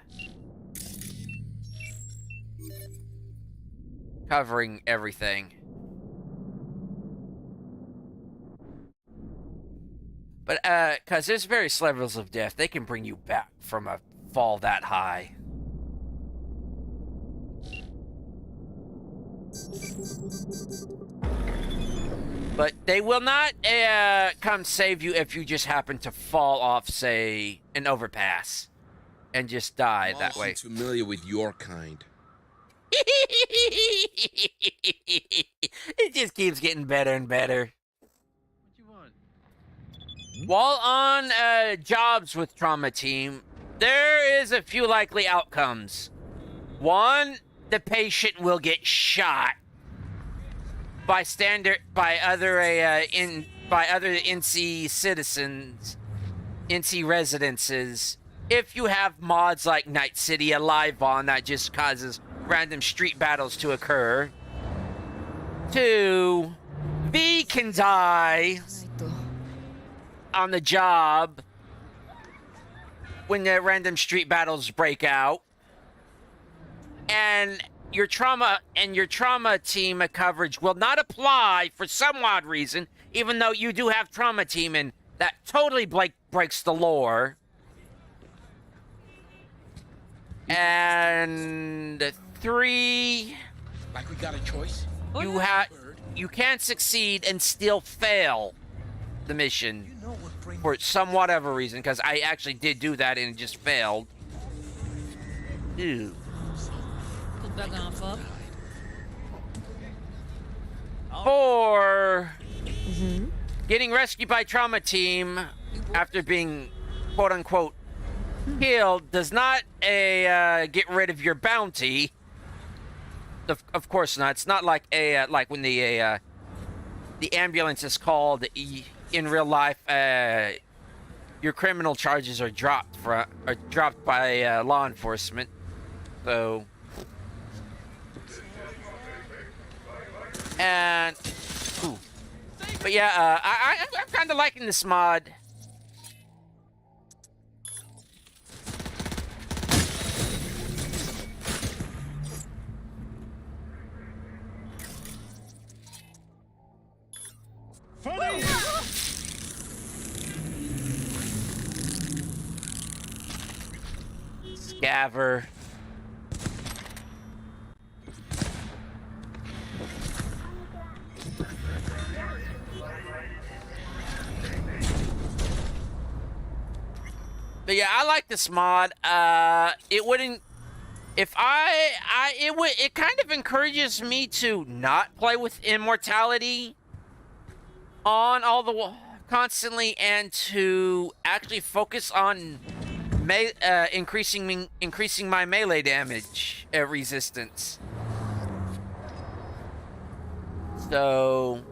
covering everything. But, because there's various levels of death, they can bring you back from a fall that high. But they will not come save you if you just happen to fall off, say, an overpass and just die that way. I'm familiar with your kind. It just keeps getting better and better. While on jobs with Trauma Team, there is a few likely outcomes. One, the patient will get shot by other NC citizens, NC residences. If you have mods like Night City Alive on, that just causes random street battles to occur. Two, V can die on the job when the random street battles break out. And your trauma team coverage will not apply for some odd reason, even though you do have trauma team in that totally breaks the lore. And 3, Like we got a choice? you can succeed and still fail the mission for some whatever reason, because I actually did do that and it just failed. Ew. Or getting rescued by trauma team after being quote unquote killed does not get rid of your bounty. Of course not. It's not like like when the ambulance is called in real life. Your criminal charges are dropped by law enforcement. So, and but yeah, I'm kind of liking this mod. Scaver. But yeah, I like this mod. It wouldn't. If it kind of encourages me to not play with immortality on all the constantly, and to actually focus on increasing my melee damage resistance. So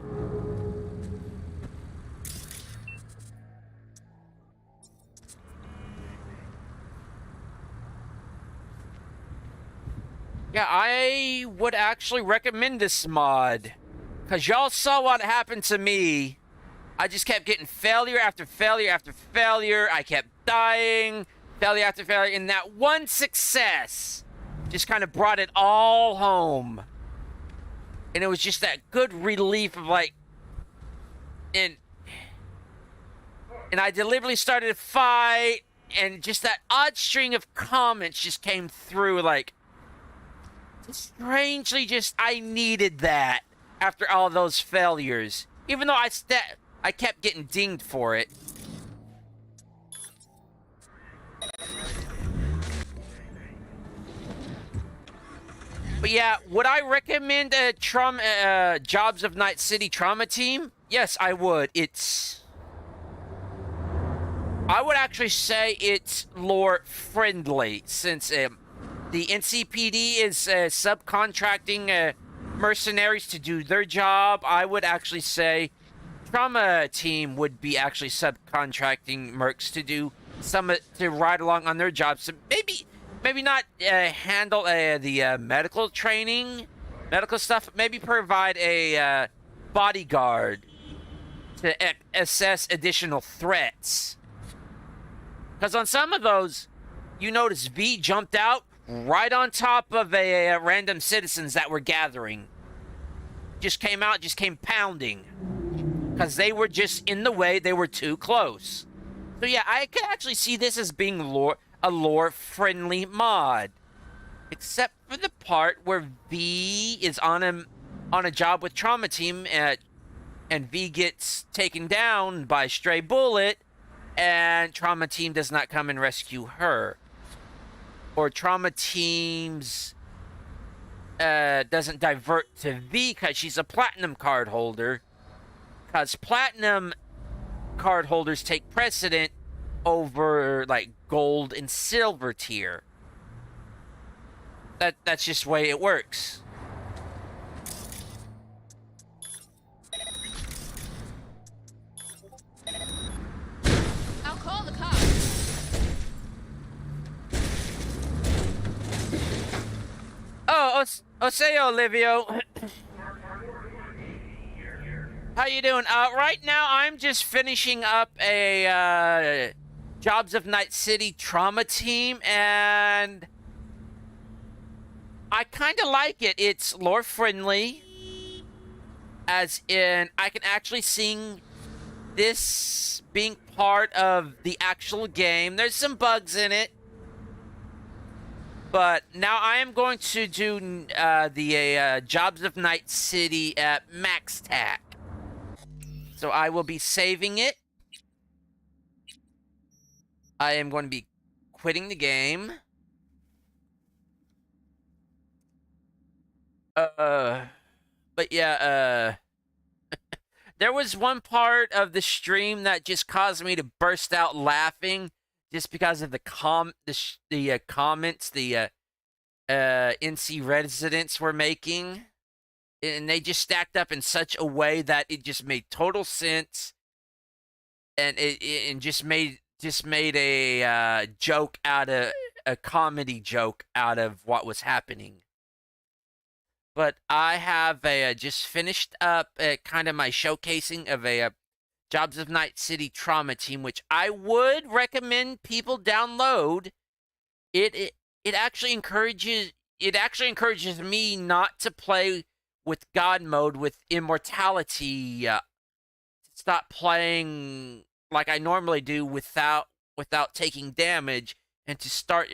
yeah, I would actually recommend this mod, because y'all saw what happened to me. I just kept getting failure after failure after failure. I kept dying, failure after failure, and that one success just kind of brought it all home. And it was just that good relief of like, and I deliberately started to fight, and just that odd string of comments just came through, like, strangely, just I needed that after all those failures, even though I kept getting dinged for it. But yeah, would I recommend a Jobs of Night City trauma team? Yes, I would. I would actually say it's lore friendly, since the NCPD is subcontracting mercenaries to do their job. I would actually say trauma team would be actually subcontracting mercs to do to ride along on their jobs. So maybe not handle the medical stuff. Maybe provide a bodyguard to assess additional threats. Because on some of those, you notice V jumped out right on top of random citizens that were gathering. Just came pounding. Because they were just in the way, they were too close. So yeah, I could actually see this as being a lore-friendly mod. Except for the part where V is on a job with Trauma Team, and V gets taken down by a stray bullet, and Trauma Team does not come and rescue her. Or Trauma Team's doesn't divert to V because she's a Platinum card holder. Because Platinum card holders take precedent over, like, Gold and Silver tier. That's just the way it works. I'll call the cops. Oh, say Olivio. How you doing? Right now, I'm just finishing up a Jobs of Night City trauma team, and I kind of like it. It's lore friendly, as in I can actually this being part of the actual game. There's some bugs in it. But now I am going to do the Jobs of Night City at MaxTac. So I will be saving it. I am going to be quitting the game. But yeah, there was one part of the stream that just caused me to burst out laughing just because of the comments the NC residents were making, and they just stacked up in such a way that it just made total sense, and it just made a joke out of a comedy joke out of what was happening. But I have just finished up kind of my showcasing of a Jobs of Night City Trauma Team, which I would recommend people download. It actually encourages me not to play with God mode with immortality. Stop playing like I normally do without taking damage, and to start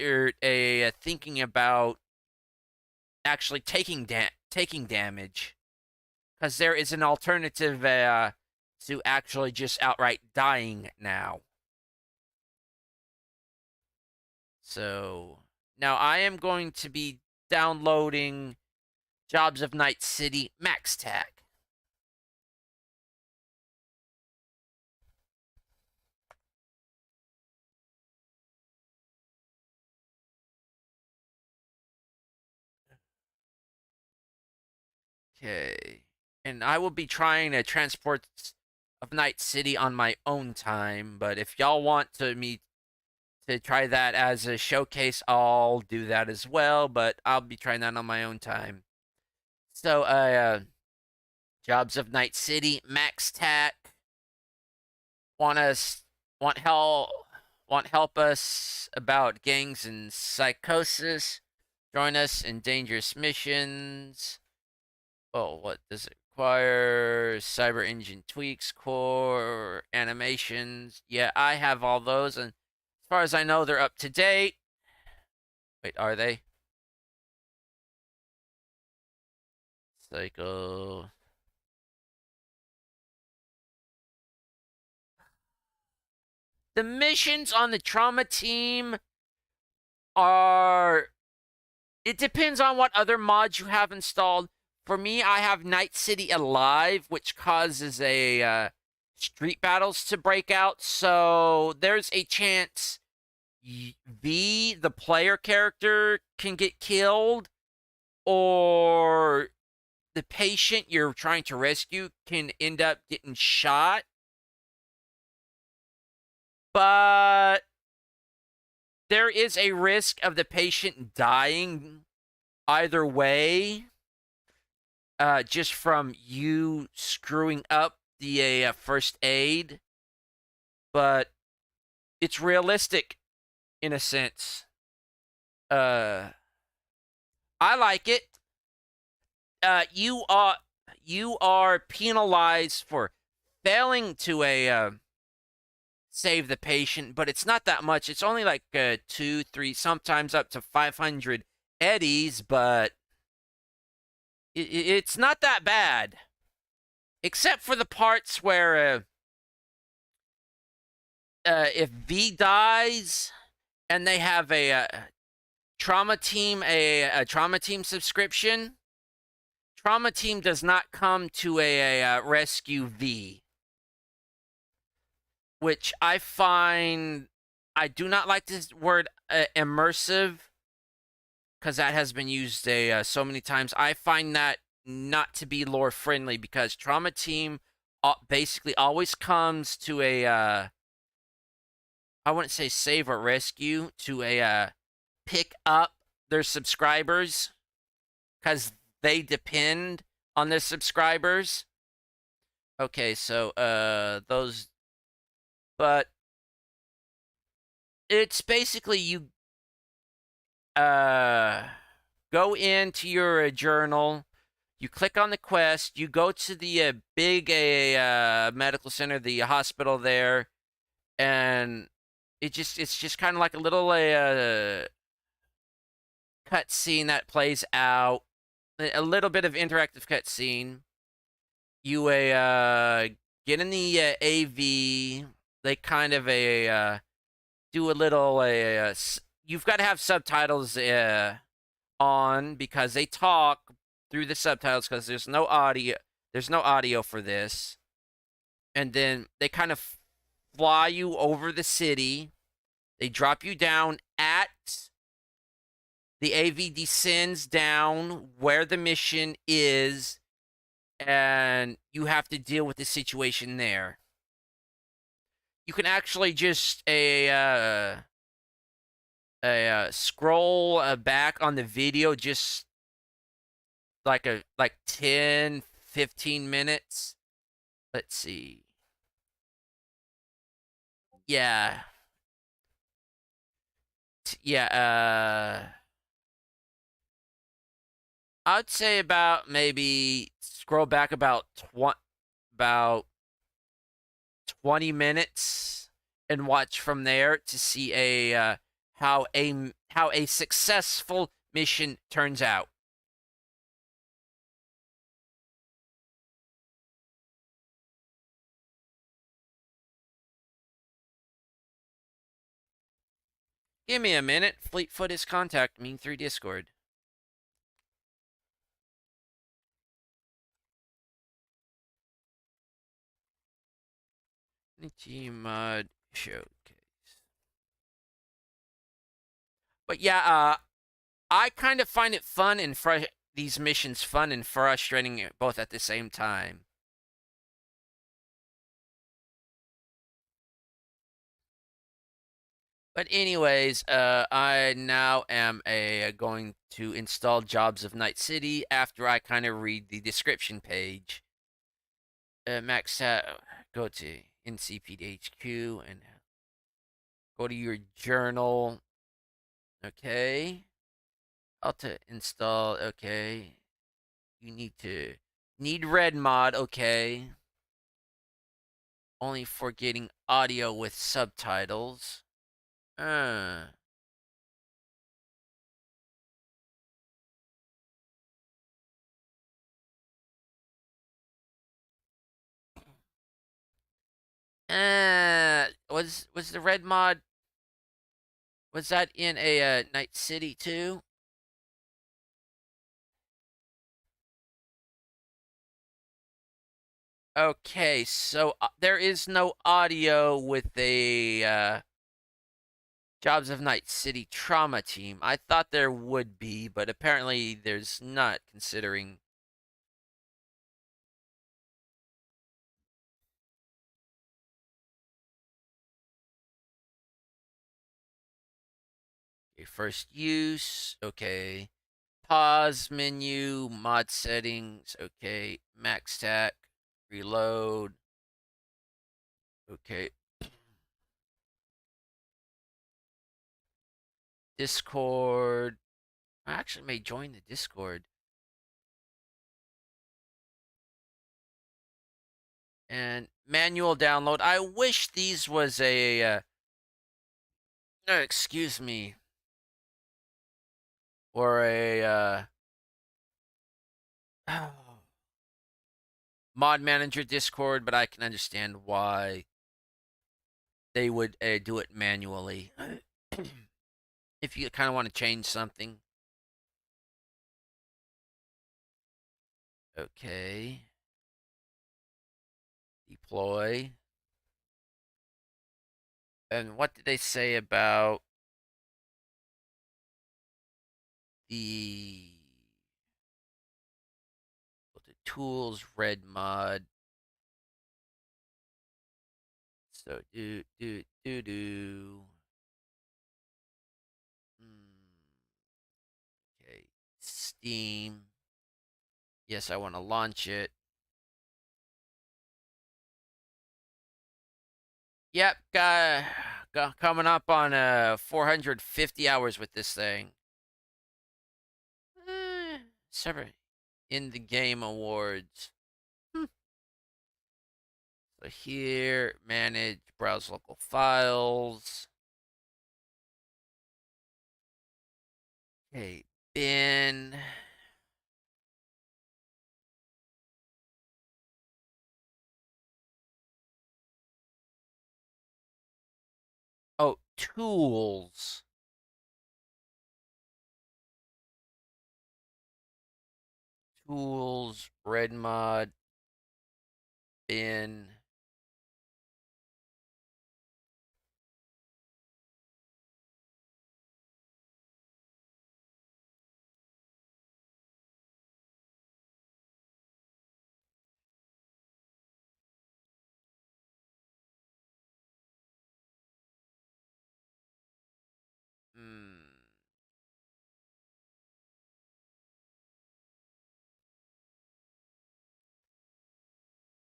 thinking about actually taking damage, because there is an alternative to actually just outright dying now. So now I am going to be downloading Jobs of Night City MaxTac. Okay. And I will be trying to transport of Night City on my own time, but if y'all want me to try that as a showcase, I'll do that as well, but I'll be trying that on my own time. So, Jobs of Night City, MaxTac, want help us about gangs and psychosis, join us in dangerous missions. Oh, what does it require? Cyber engine tweaks, core, animations. Yeah, I have all those, and as far as I know, they're up to date. Wait, are they? Psycho. The missions on the trauma team are... It depends on what other mods you have installed. For me, I have Night City Alive, which causes street battles to break out. So there's a chance V, the player character, can get killed, or the patient you're trying to rescue can end up getting shot. But there is a risk of the patient dying either way, just from you screwing up the first aid. But it's realistic in a sense. I like it. You are penalized for failing to save the patient, but it's not that much. It's only like 2, 3, sometimes up to 500 eddies, but it's not that bad, except for the parts where if V dies and they have a trauma team subscription, trauma team does not come to a rescue V, which I find, I do not like this word immersive, because that has been used so many times. I find that not to be lore friendly, because trauma team basically always comes to a I wouldn't say save or rescue, to a pick up their subscribers, because they depend on their subscribers. Okay, so those, but it's basically you go into your journal, You click on the quest. You go to the big medical center, the hospital there, and it's just kind of like a little cutscene that plays out. A little bit of interactive cutscene. You get in the AV. They kind of do a little you've got to have subtitles on because they talk through the subtitles because there's no audio. There's no audio for this. And then they kind of fly you over the city. They drop you down at the AV descends down where the mission is, and you have to deal with the situation there. You can actually just scroll back on the video just like 10, 15 minutes. Let's see. Yeah. I'd say about maybe scroll back about 20 minutes and watch from there to see how a successful mission turns out. Give me a minute. Fleetfoot is contacting me through Discord. NexusMod showcase. But yeah, I kind of find it fun and these missions fun and frustrating both at the same time. But anyways, I now am going to install Jobs of Night City after I kind of read the description page. MaxTac, go to NCPDHQ and go to your journal. Okay. Alta install. Okay. You need red mod. Okay. Only for getting audio with subtitles. Was the red mod? Was that in a Night City too? Okay, so there is no audio with a Jobs of Night City trauma team. I thought there would be, but apparently there's not, considering. Okay, first use. Okay. Pause menu, mod settings. Okay. MaxTac. Reload. Okay. Discord. I actually may join the Discord. And manual download. I wish these was a excuse me. Or a mod manager Discord, but I can understand why they would do it manually. If you kind of want to change something. Okay. Deploy. And what did they say about the tools red mod? So do. Okay, Steam. Yes, I want to launch it. Yep, coming up on 450 hours with this thing. Separate. In the game awards. So here, manage, browse local files. Okay, bin. Oh, tools. Tools, red mod, bin.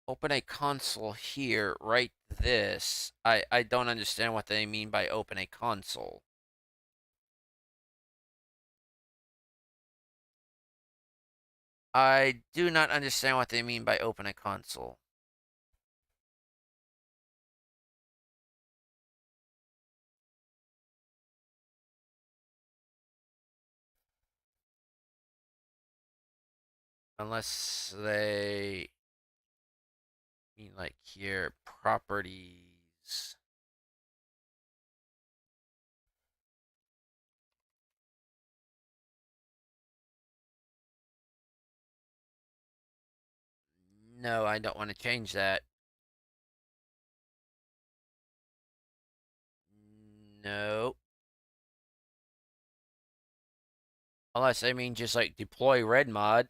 Open a console here, write this. I don't understand what they mean by open a console. I do not understand what they mean by open a console. Unless they mean like here, properties. No, I don't want to change that. No. Unless I mean just like deploy red mod.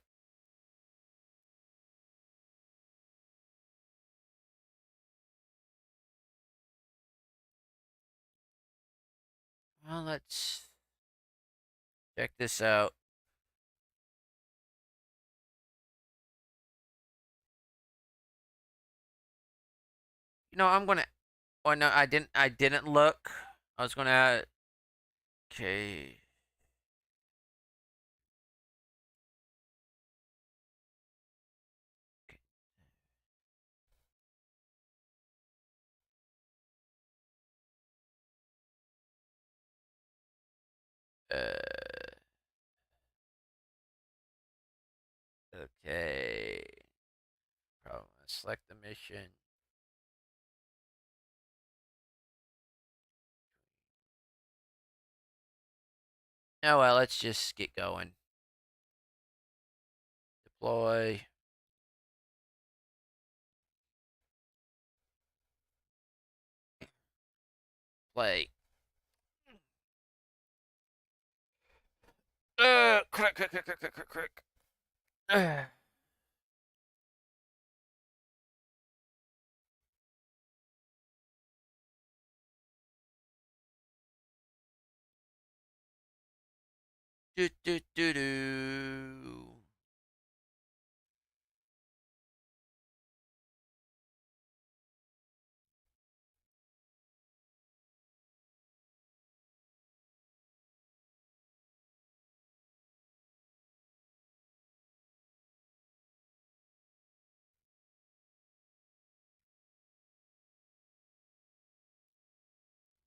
Well, let's check this out. You know, I'm gonna. Oh no, I didn't. I didn't look. I was gonna. Okay. Okay. Problem. Select the mission. Oh well, let's just get going. Deploy. Play. Click, click, click, click, click, click, click. Do do do do.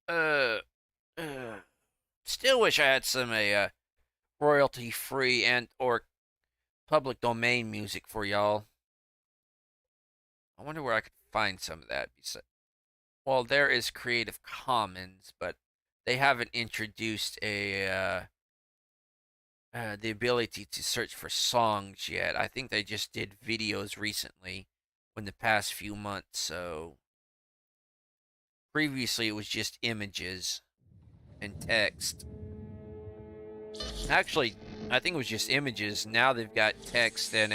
Uh, Still wish I had some royalty free and or public domain music for y'all. I wonder where I could find some of that. Well, there is Creative Commons, but they haven't introduced the ability to search for songs yet. I think they just did videos recently in the past few months. So previously it was just images and text. Actually, I think it was just images. Now they've got text and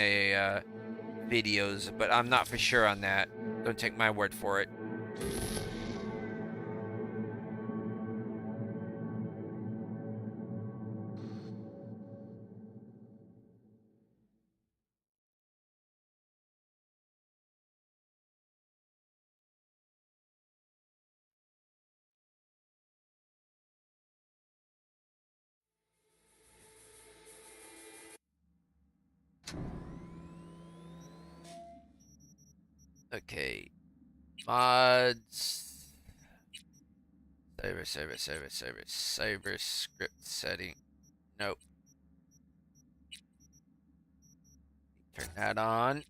videos, but I'm not for sure on that. Don't take my word for it. Okay. Mods. Cyber script setting. Nope. Turn that on.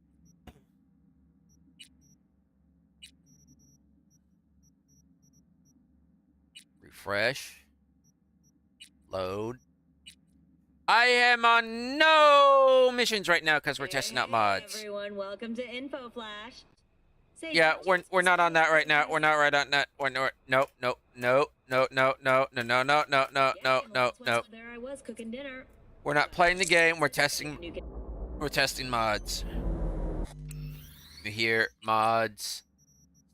Refresh. Load. I am on no missions right now because we're testing out mods. Everyone, welcome to Info Flash. Yeah, we're not on that right now. We're not right on that. We're no. There I was cooking dinner. We're not playing the game. We're testing. We're testing mods. Here, mods.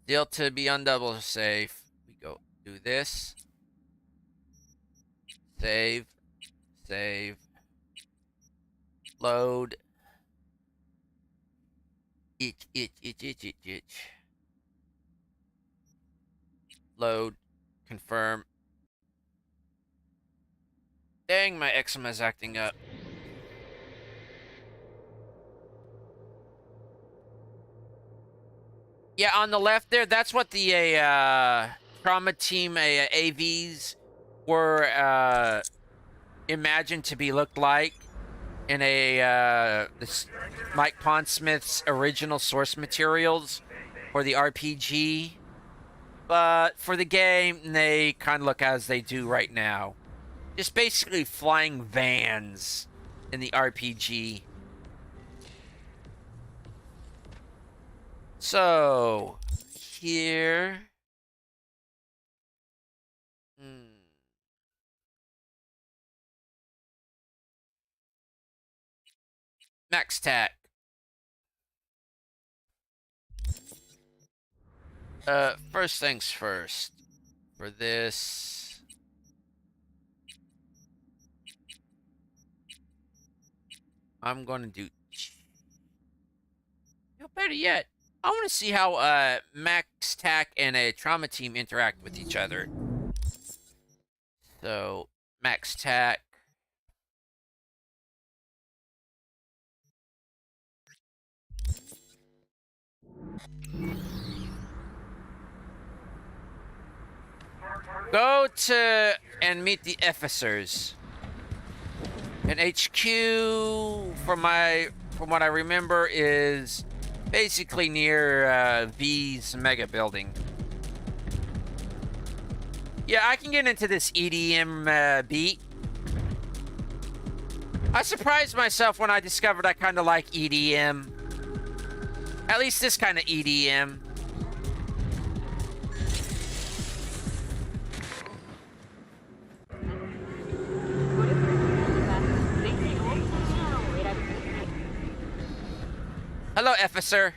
Still to be on double safe. We go do this. Save. Save. Load. Itch. Load. Confirm. Dang, my eczema's acting up. Yeah, on the left there, that's what the trauma team AVs were imagined to be looked like in this Mike Pondsmith's original source materials for the RPG. But for the game, they kind of look as they do right now. Just basically flying vans in the RPG. So, here. MaxTac. First things first. For this. I'm going to do. Better yet, I want to see how MaxTac and a trauma team interact with each other. So, MaxTac. Go to and meet the officers. And HQ, from what I remember, is basically near V's mega building. Yeah, I can get into this EDM beat. I surprised myself when I discovered I kind of like EDM. At least this kind of EDM. Hello, officer.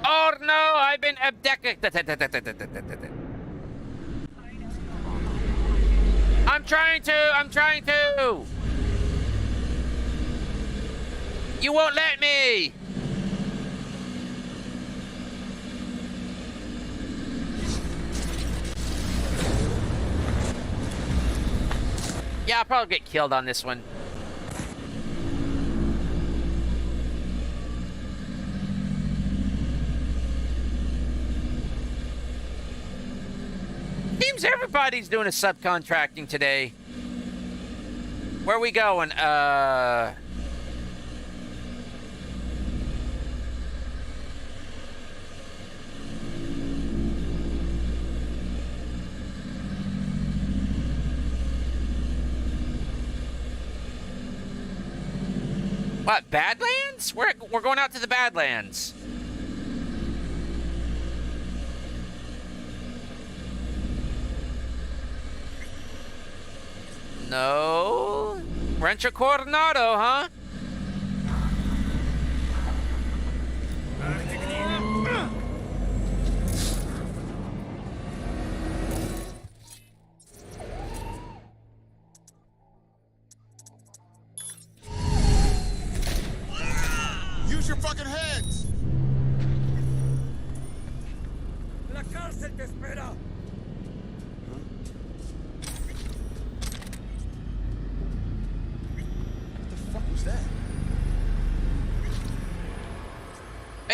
Oh no, I've been abducted. I'm trying to. You won't let me. Yeah, I'll probably get killed on this one. Seems everybody's doing a subcontracting today. Where are we going? What, Badlands? We're going out to the Badlands. No. Rancho Coronado, huh? Use your fucking heads! La cárcel te espera.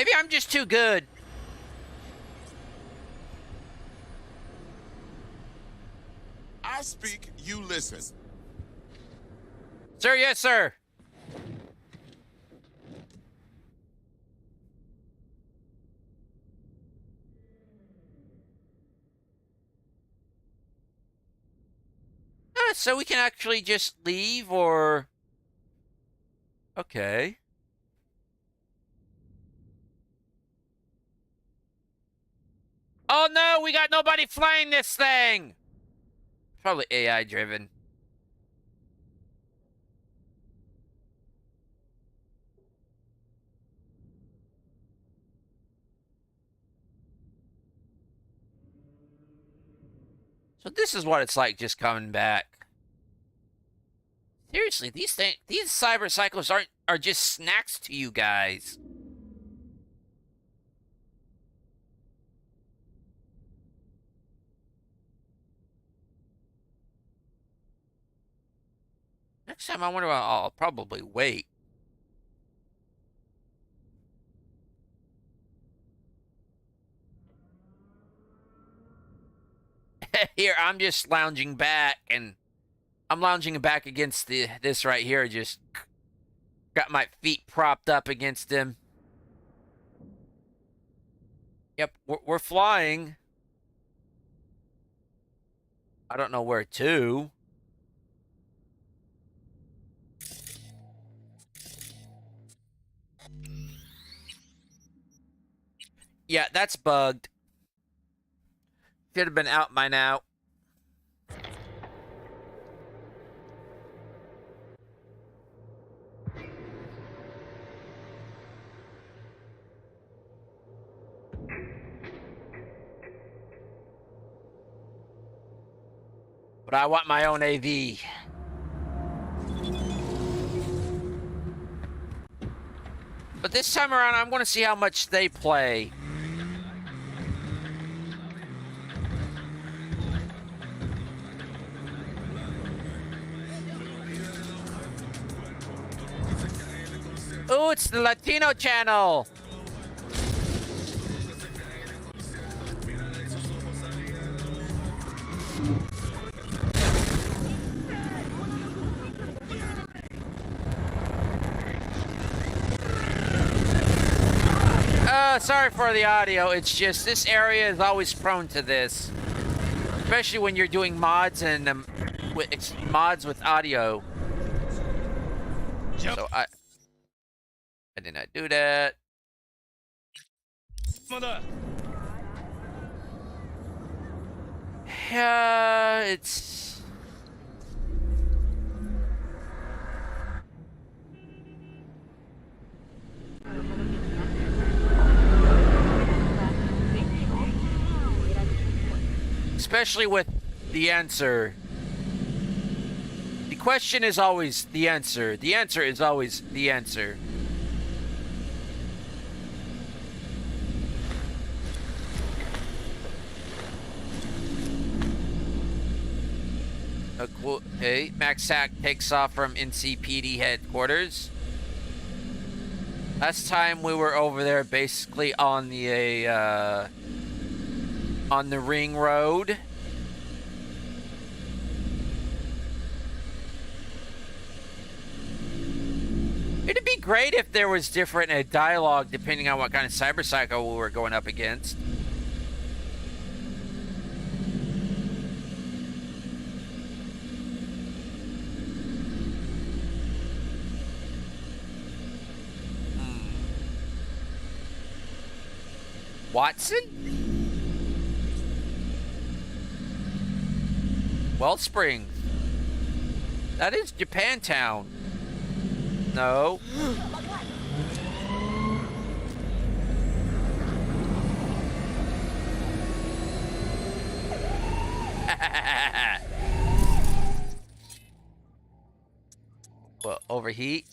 Maybe I'm just too good. I speak, you listen. Sir, yes, sir. So we can actually just leave, or... Okay. Oh no, we got nobody flying this thing! Probably AI driven. So this is what it's like just coming back. Seriously, these cyber cyclists are just snacks to you guys. Next time I wonder I'll probably wait. Here, I'm just lounging back, and I'm lounging back against this right here. Just got my feet propped up against him. Yep, we're flying. I don't know where to. Yeah, that's bugged. Should have been out by now. But I want my own AV. But this time around, I'm going to see how much they play. Oh, it's the Latino channel. Sorry for the audio. It's just this area is always prone to this, especially when you're doing mods and mods with audio. So I did not do that. Yeah, it's. Especially with the answer. The question is always the answer. The answer is always the answer. Okay, MaxTac takes off from NCPD headquarters. Last time we were over there basically on the ring road. It'd be great if there was different dialogue depending on what kind of cyber cycle we were going up against. Watson? Wellspring. That is Japantown. No. What, overheat?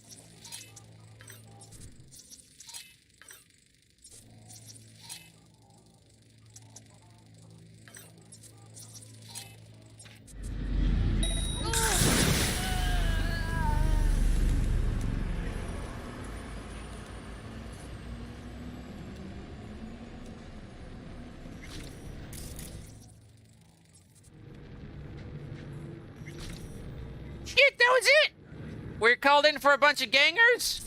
was it? We're called in for a bunch of gangers?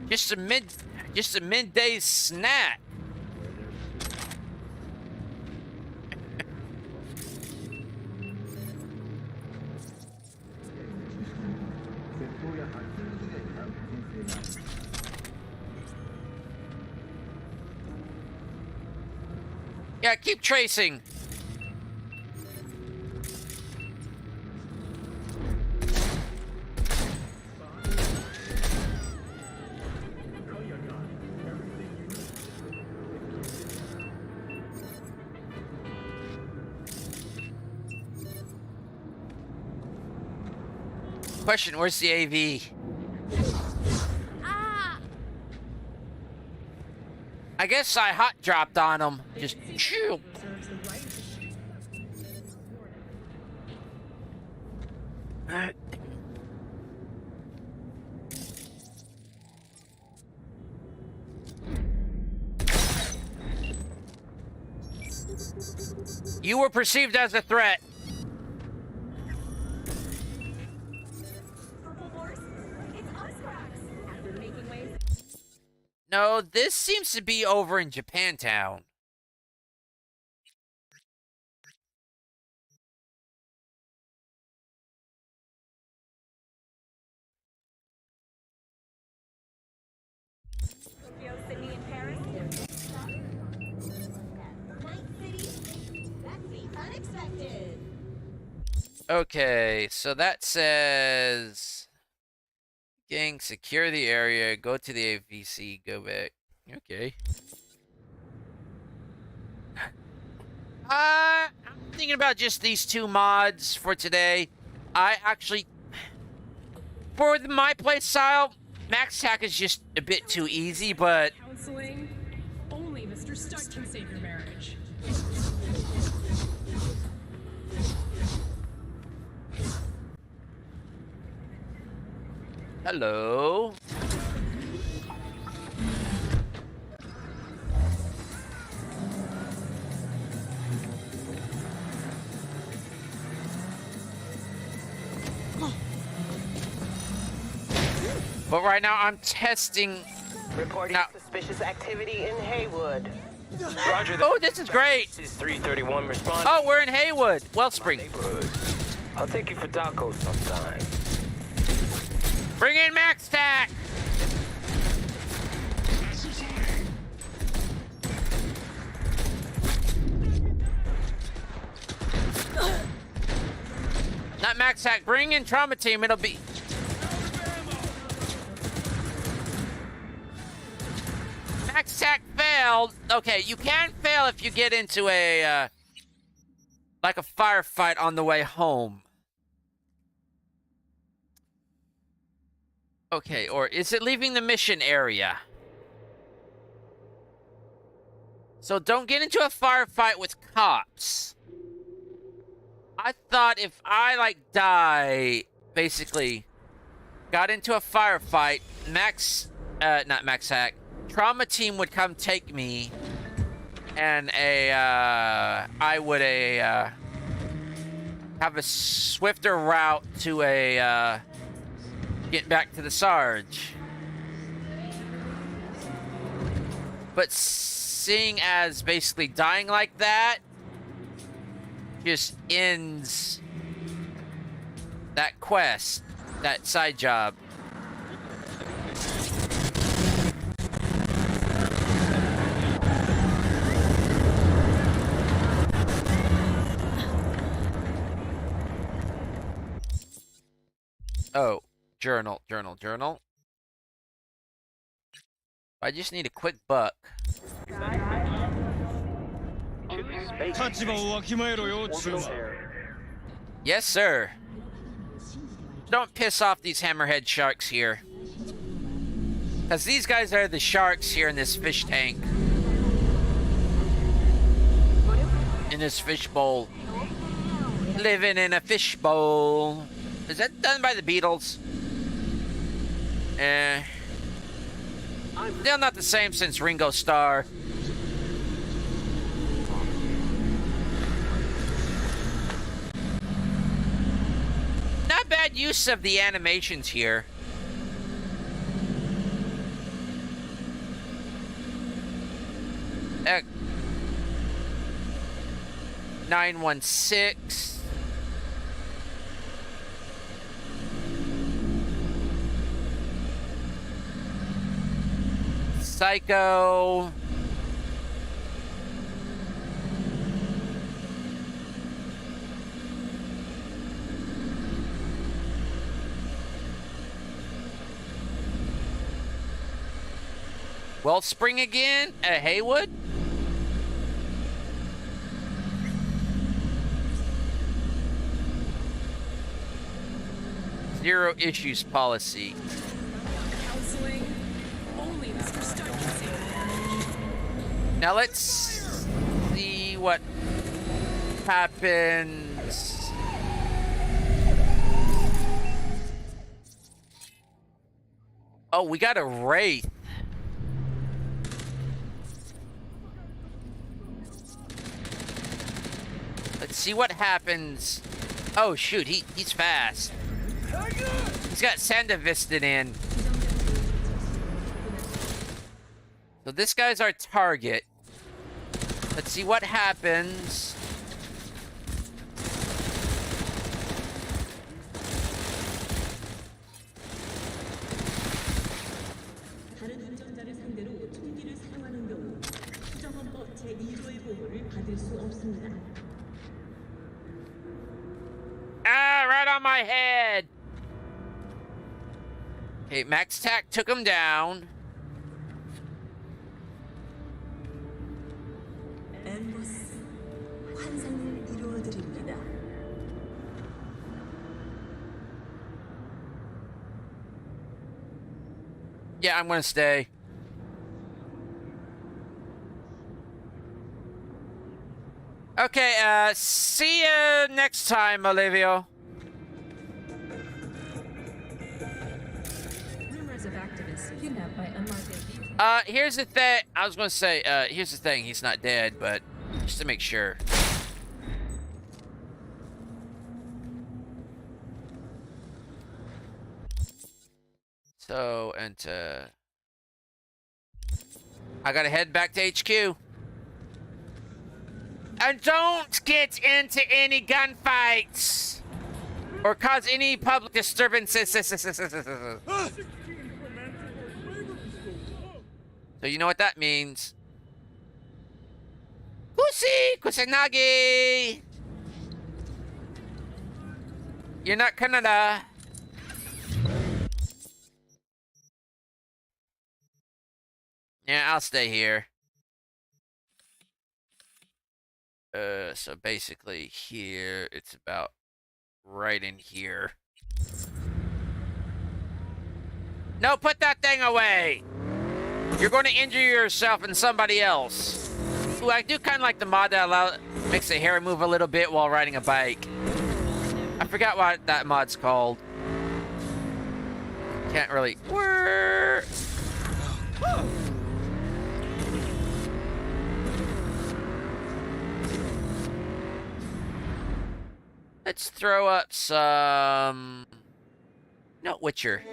Just a midday snack. Yeah, keep tracing. Question, where's the AV? Ah! I guess I hot dropped on him. Just chew. You were perceived as a threat. No, this seems to be over in Japantown. Tokyo, Sydney, and Paris. Night City. That's the unexpected. Okay, so that says... Gang, secure the area, go to the AVC, go back. Okay. I'm thinking about just these two mods for today. I actually... For my play style, MaxTac is just a bit too easy, but... Counseling? Only Mr. Stuck can save your marriage. Hello? But right now I'm testing. Reporting suspicious activity in Haywood. Roger that. Oh, this is great. This is 331 responding. Oh, we're in Haywood. Wellspring. I'll take you for tacos sometime. Bring in MaxTac. Not MaxTac. Bring in Trauma Team. It'll be... MaxTac failed. Okay, you can fail if you get into a, like a firefight on the way home. Okay, or is it leaving the mission area? So don't get into a firefight with cops. I thought if I, like, die, basically, got into a firefight, not MaxTac, Trauma Team would come take me, and I would have a swifter route to get back to the Sarge. But seeing as basically dying like that just ends that quest, that side job. Oh, journal. I just need a quick buck. Yes, sir. Don't piss off these hammerhead sharks here. Because these guys are the sharks here in this fish tank. In this fish bowl. Living in a fish bowl. Is that done by the Beatles? Still not the same since Ringo Starr. Not bad use of the animations here. Uh, 916. Psycho. Wellspring again at Haywood. Zero issues policy. Counseling. Only Mr. Stark can save the Now let's see what happens. Oh, we got a Wraith. Let's see what happens. Oh shoot, he's fast. He's got Sandavisted in. So this guy's our target. Let's see what happens. 다른 운전자를 상대로 총기를 사용하는 경우 수정헌법 제2조의 보호를 받을 수 없습니다. Ah, right on my head. Okay, MaxTac took him down. 엠버스, 환상을 이루어드립니다. Yeah, I'm gonna stay. Okay, see you next time, Olivio. rumors of activists kidnapped by unmarked vehicles. Here's the thing. I was gonna say, here's the thing. He's not dead, but just to make sure. So, and I gotta head back to HQ. And don't get into any gunfights or cause any public disturbances. So you know what that means. Kusanagi! You're not Canada. Yeah, I'll stay here. So basically here, it's about right in here. No, put that thing away! You're going to injure yourself and somebody else. Ooh, I do kind of like the mod that makes the hair move a little bit while riding a bike. I forgot what that mod's called. Can't really... Let's throw up some... No, Witcher.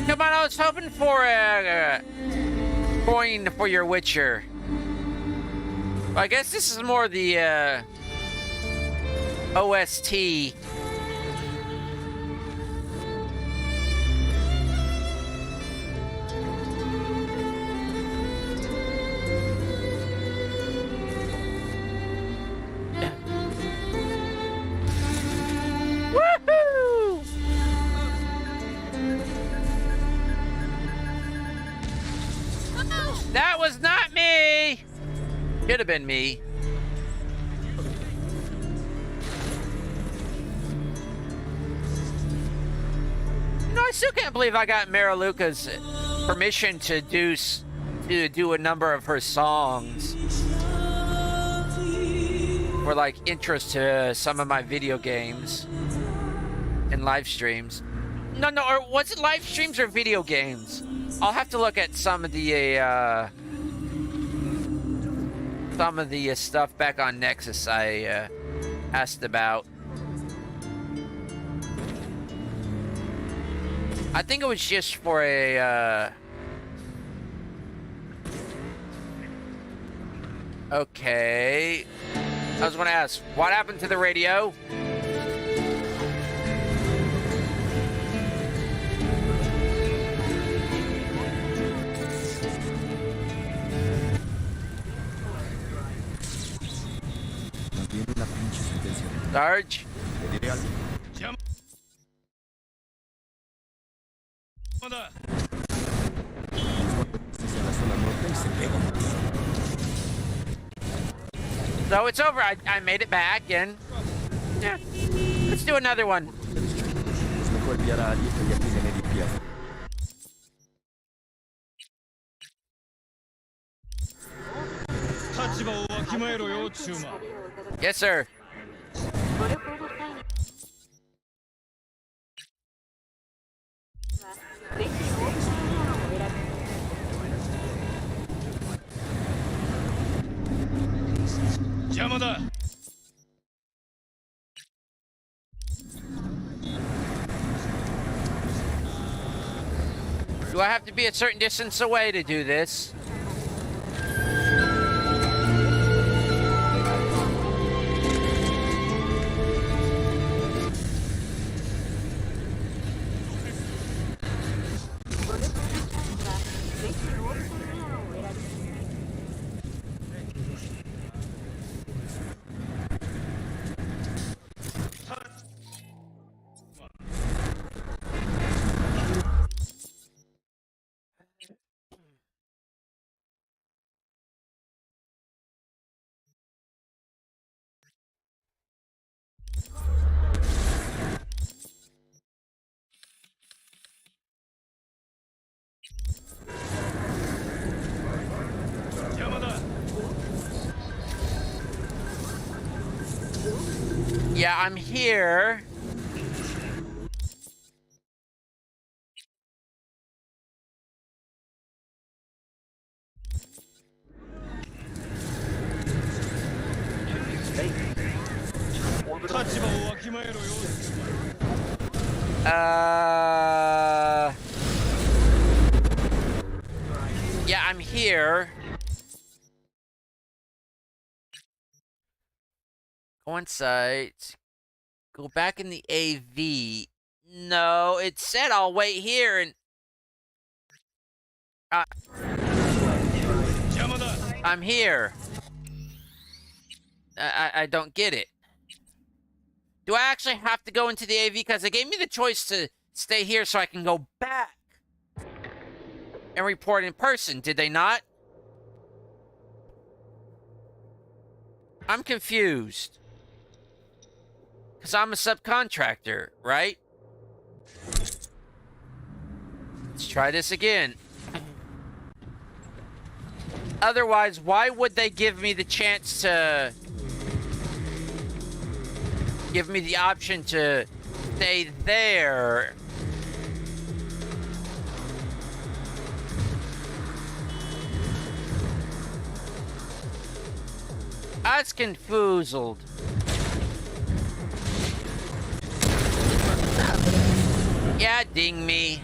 Come on, I was hoping for a coin for your Witcher. Well, I guess this is more the OST. Woohoo! That was not me! Could have been me. No, I still can't believe I got Mariluka's permission to do a number of her songs. for like intros to some of my video games and live streams. No, or was it live streams or video games? I'll have to look at some of the stuff back on Nexus I asked about. I think it was just for a okay. I was gonna ask, what happened to the radio? Sarge? So it's over. I made it back, and yeah, let's do another one. Yes, sir. Do I have to be a certain distance away to do this? Yeah, I'm here. Yeah, I'm here. Go inside. Go back in the AV. No, it said I'll wait here and... I'm here. I don't get it. Do I actually have to go into the AV? Because they gave me the choice to stay here so I can go back and report in person. Did they not? I'm confused. Because I'm a subcontractor, right? Let's try this again. Otherwise, why would they give me the chance to... give me the option to stay there? I was confoozled. Yeah, ding me.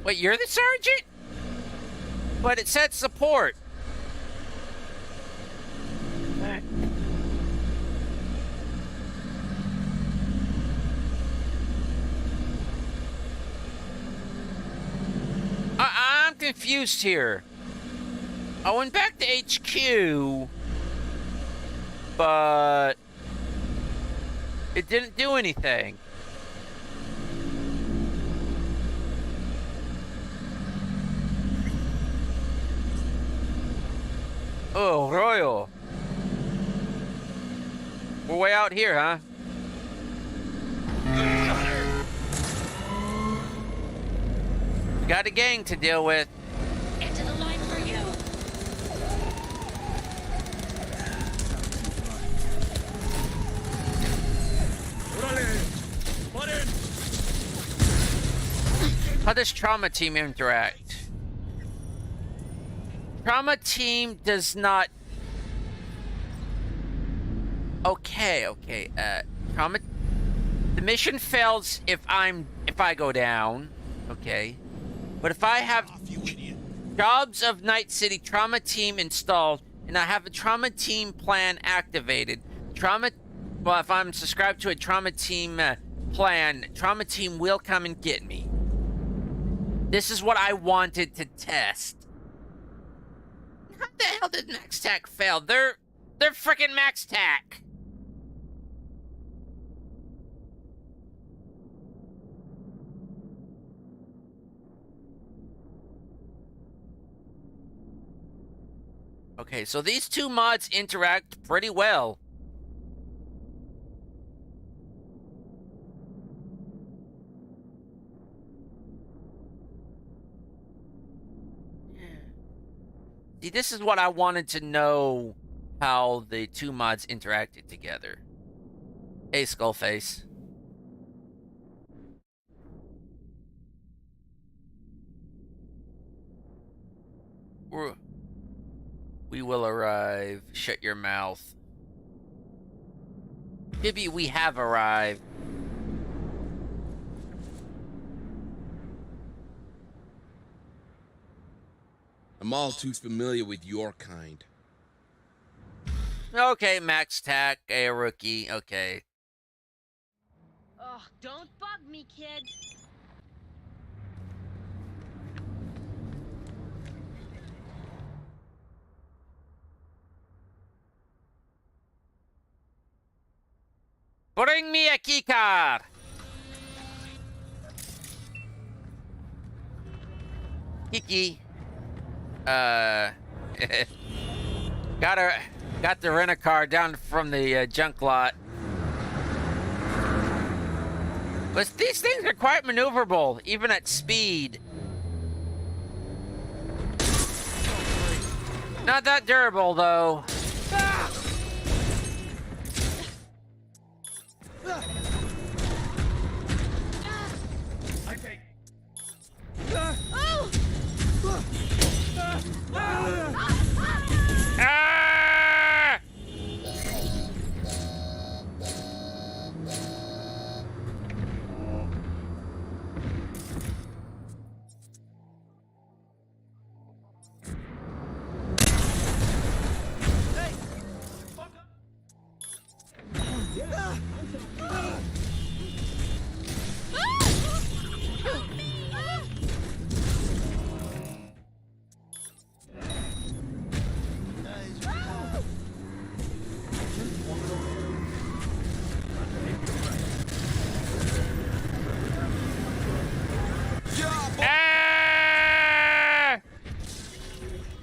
Wait, you're the sergeant? But it said support. I'm confused here. I went back to HQ, but it didn't do anything. Oh, Royal. We're way out here, huh? Got a gang to deal with. Into the line for you. How does Trauma Team interact? Trauma Team does not... Okay. Trauma... The mission fails if I go down. Okay. But if I have Jobs of Night City Trauma Team installed, and I have a Trauma Team plan activated, well, if I'm subscribed to a Trauma Team plan, Trauma Team will come and get me. This is what I wanted to test. How the hell did MaxTac fail? They're freaking MaxTac. Okay, so these two mods interact pretty well. See, this is what I wanted to know, how the two mods interacted together. Hey, Skullface. We will arrive. Shut your mouth. Maybe we have arrived. I'm all too familiar with your kind. Okay, MaxTac, a rookie. Okay. Oh, don't bug me, kid. Bring me a keycard. Kiki. Got the rent-a-car down from the junk lot. But these things are quite maneuverable, even at speed. Not that durable, though.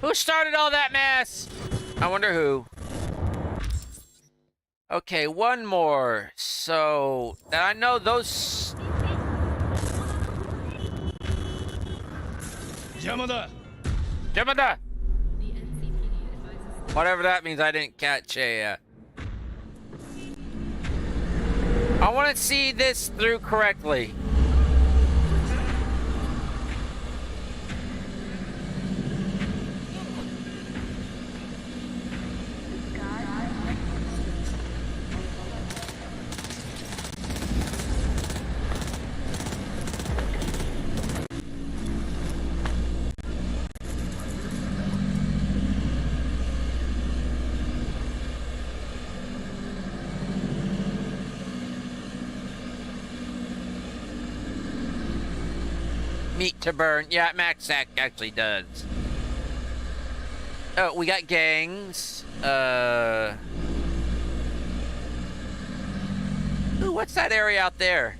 Who started all that mess? I wonder who. Okay, one more. So, I know those... Yamada! Yamada! Whatever that means, I didn't catch a... I want to see this through correctly. meat to burn. Yeah, MaxTac actually does. Oh, we got gangs. Ooh, what's that area out there?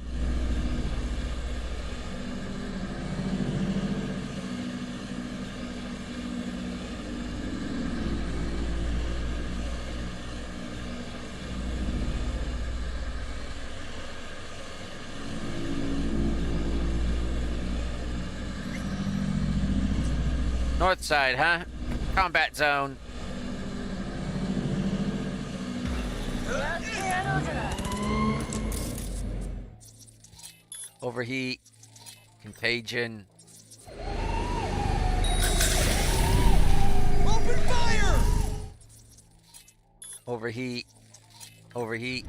North side, huh? Combat zone. Overheat. Contagion. Open fire! Overheat. Overheat.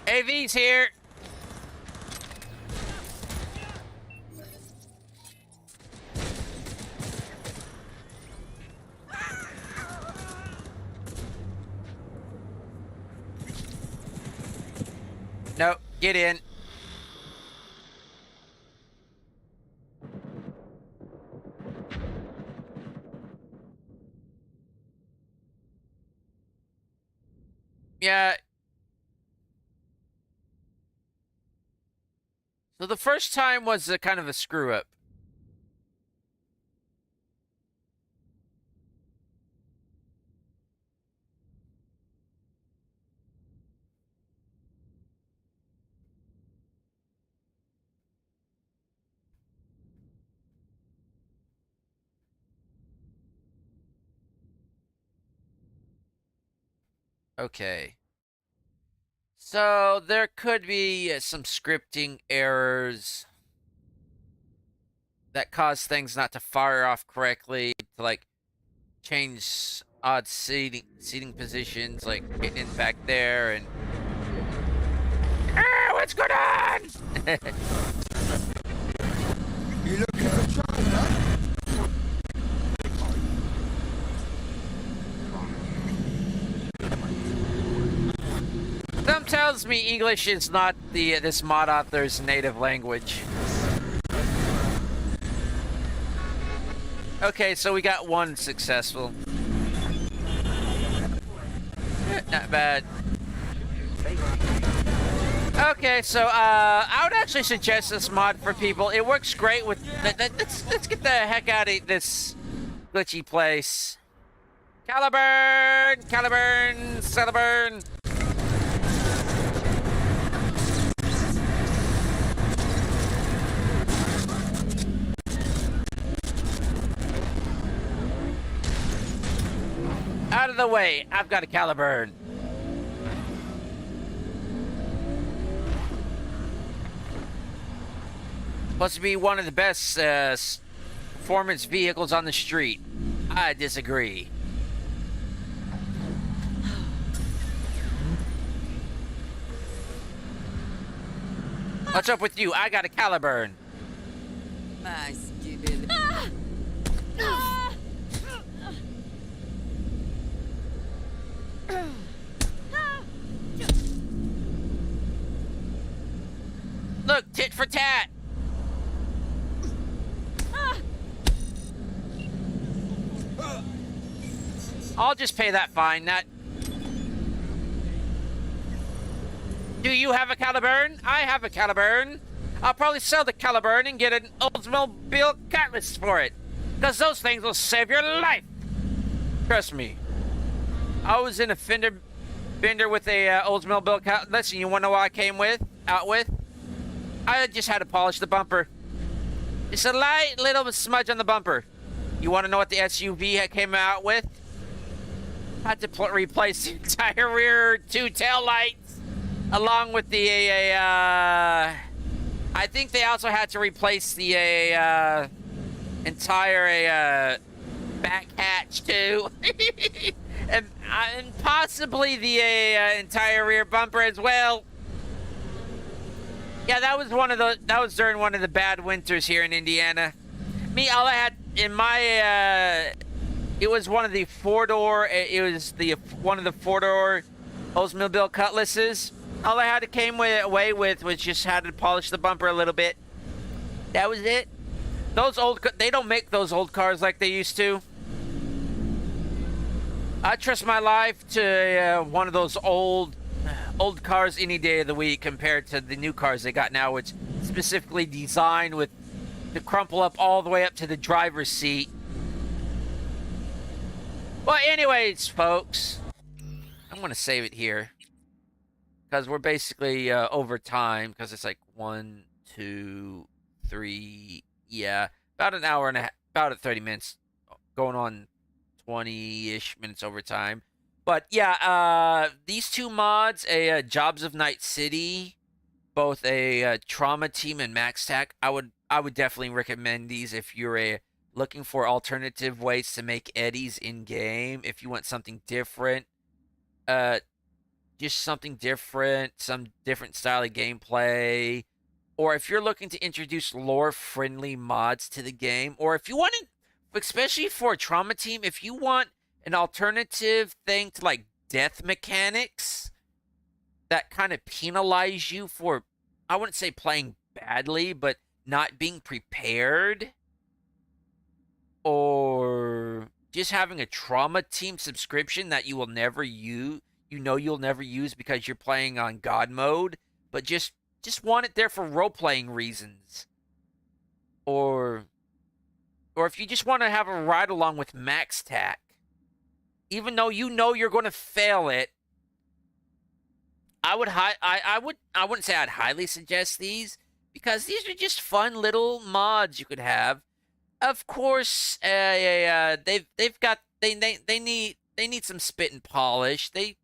AV's here. No, get in. Yeah. So the first time was a kind of a screw up. Okay. So there could be some scripting errors that cause things not to fire off correctly, to like change odd seating positions, like getting in back there and what's going on? You looking for trouble, huh? Some tells me English is not this mod author's native language. Okay, so we got one successful. Not bad. Okay, so I would actually suggest this mod for people. It works great with. Let's get the heck out of this glitchy place. Caliburn, Caliburn, Caliburn. Out of the way, I've got a Caliburn. Supposed to be one of the best performance vehicles on the street. I disagree. What's up with you? I got a Caliburn. Look, tit for tat. I'll just pay that fine. Do you have a Caliburn? I have a Caliburn. I'll probably sell the Caliburn and get an Oldsmobile Cutlass for it. Because those things will save your life. Trust me. I was in a fender bender with a Oldsmobile Cutlass, and you want to know what I came out with? I just had to polish the bumper. Just a light little smudge on the bumper. You want to know what the SUV came out with? I had to replace the entire rear two tail lights, along with the I think they also had to replace the entire back hatch too, and possibly the entire rear bumper as well. Yeah, that was during one of the bad winters here in Indiana. Me, all I had in my it was one of the four-door. It was one of the four-door Oldsmobile Cutlasses. All I had to away with was just had to polish the bumper a little bit. That was it. They don't make those old cars like they used to. I trust my life to one of those old cars any day of the week compared to the new cars they got now, which specifically designed to crumple up all the way up to the driver's seat. Well, anyways, folks, I'm going to save it here because we're basically over time because it's like 1, 2, 3, yeah, about an hour and about 30 minutes, going on 20-ish minutes over time. But yeah, these two mods, Jobs of Night City, both a Trauma Team and MaxTac, I would definitely recommend these if you're looking for alternative ways to make eddies in game. If you want something different, just something different, some different style of gameplay, or if you're looking to introduce lore-friendly mods to the game, or if you want it, especially for a Trauma Team, if you want an alternative thing to like death mechanics that kind of penalize you for, I wouldn't say playing badly, but not being prepared, or just having a Trauma Team subscription that you will never use, you'll never use because you're playing on God mode, but just want it there for role-playing reasons, or if you just want to have a ride along with MaxTac, even though you're going to fail it, I wouldn't say I'd highly suggest these because these are just fun little mods you could have. Of course, they need some spit and polish. They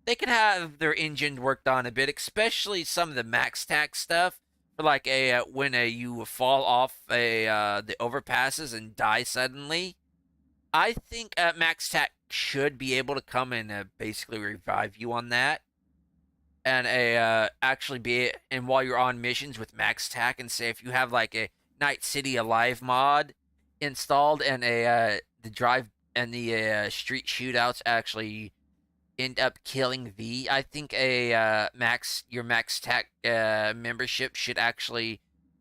could have their engine worked on a bit, especially some of the MaxTac stuff. For like when you fall off the overpasses and die suddenly, I think MaxTac should be able to come and basically revive you on that, and and while you're on missions with MaxTac, and say if you have like a Night City Alive mod installed and the drive and the street shootouts actually end up killing I think your MaxTac membership should actually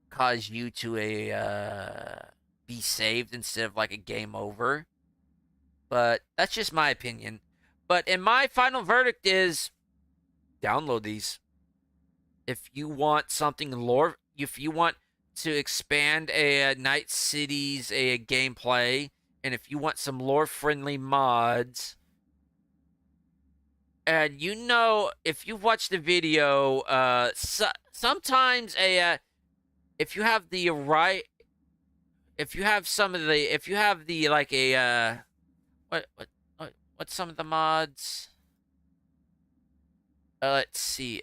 cause you to be saved instead of like a game over. But that's just my opinion. But in my final verdict is download these. If you want something lore, if you want to expand a Night City's gameplay, and if you want some lore-friendly mods, and if you've watched the video, sometimes if you have the right, if you have like a what's some of the mods? Let's see,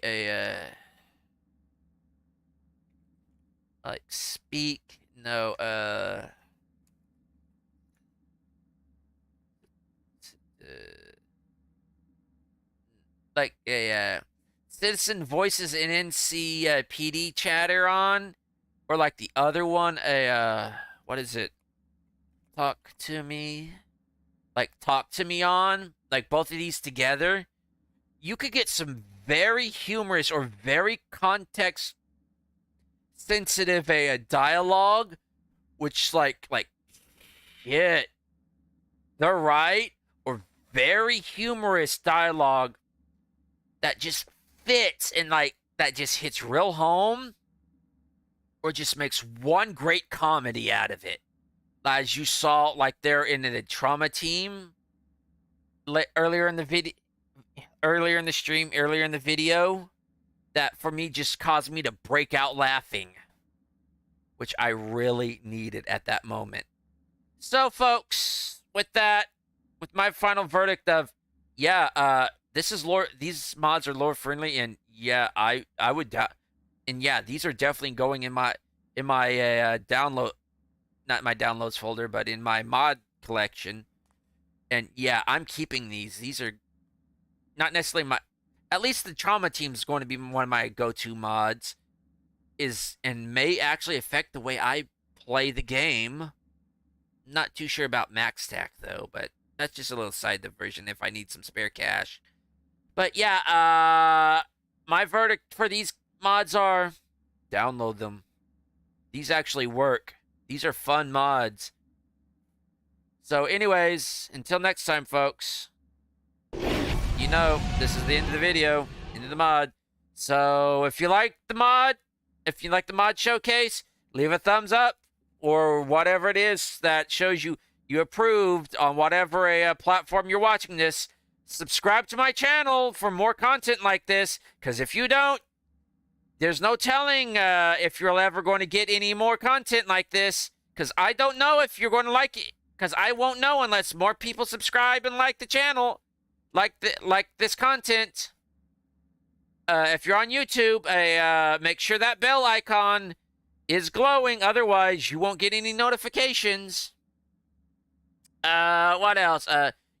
like speak, no, like a Citizen Voices and NC PD chatter on, or like the other one, what is it? Talk to me on, like both of these together, you could get some very humorous or very context sensitive dialogue, which like shit, they're right, or very humorous dialogue that just fits and like that just hits real home, or just makes one great comedy out of it, as you saw like there in the Trauma Team earlier in the video, that for me just caused me to break out laughing, which I really needed at that moment. So folks, with my final verdict of these mods are lore friendly, and I would and these are definitely going in my download, not my downloads folder, but in my mod collection. And I'm keeping these. These are not necessarily at least the Trauma Team is going to be one of my go-to mods. is and may actually affect the way I play the game. Not too sure about MaxTac though, but that's just a little side diversion if I need some spare cash. But yeah, my verdict for these mods are download them. These actually work. These are fun mods. So anyways, until next time, folks. You know, this is the end of the video, end of the mod. So if you like the mod, if you like the mod showcase, leave a thumbs up or whatever it is that shows you approved on whatever platform you're watching this. Subscribe to my channel for more content like this, because if you don't, there's no telling if you're ever going to get any more content like this, because I don't know if you're going to like it, because I won't know unless more people subscribe and like the channel, like this content. If you're on YouTube, make sure that bell icon is glowing, otherwise you won't get any notifications. What else?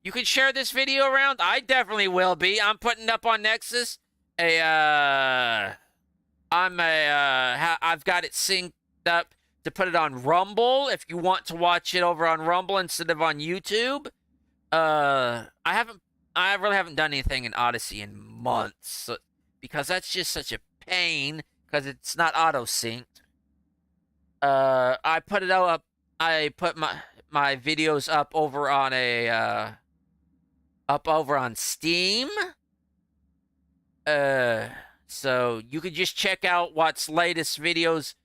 You can share this video around. I definitely will be. I'm putting up on Nexus I've got it synced up to put it on Rumble if you want to watch it over on Rumble instead of on YouTube. I really haven't done anything in Odyssey in months, because that's just such a pain because it's not auto synced. I put it up. I put my videos up over on Steam. So you could just check out what's latest videos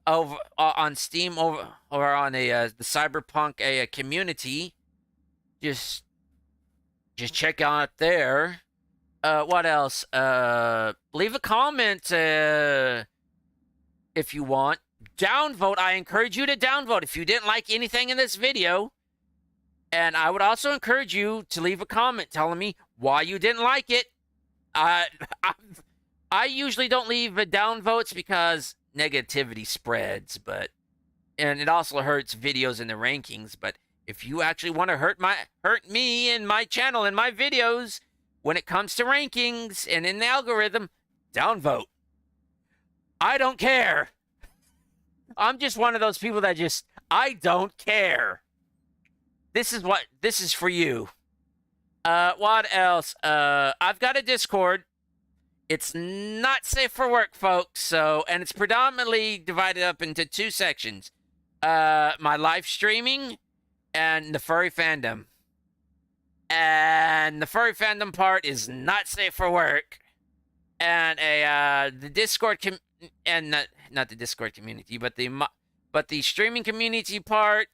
over on Steam over on the Cyberpunk community. Just check out there. What else? Leave a comment if you want. Downvote. I encourage you to downvote if you didn't like anything in this video. And I would also encourage you to leave a comment telling me why you didn't like it. I usually don't leave downvotes because negativity spreads, and it also hurts videos in the rankings. But if you actually want to hurt me and my channel and my videos when it comes to rankings and in the algorithm, downvote. I don't care. I'm just one of those people that I don't care. This is for you. What else? I've got a Discord. It's not safe for work, folks. And it's predominantly divided up into two sections. My live streaming and the furry fandom. And the furry fandom part is not safe for work. And the Discord not the Discord community, but the streaming community part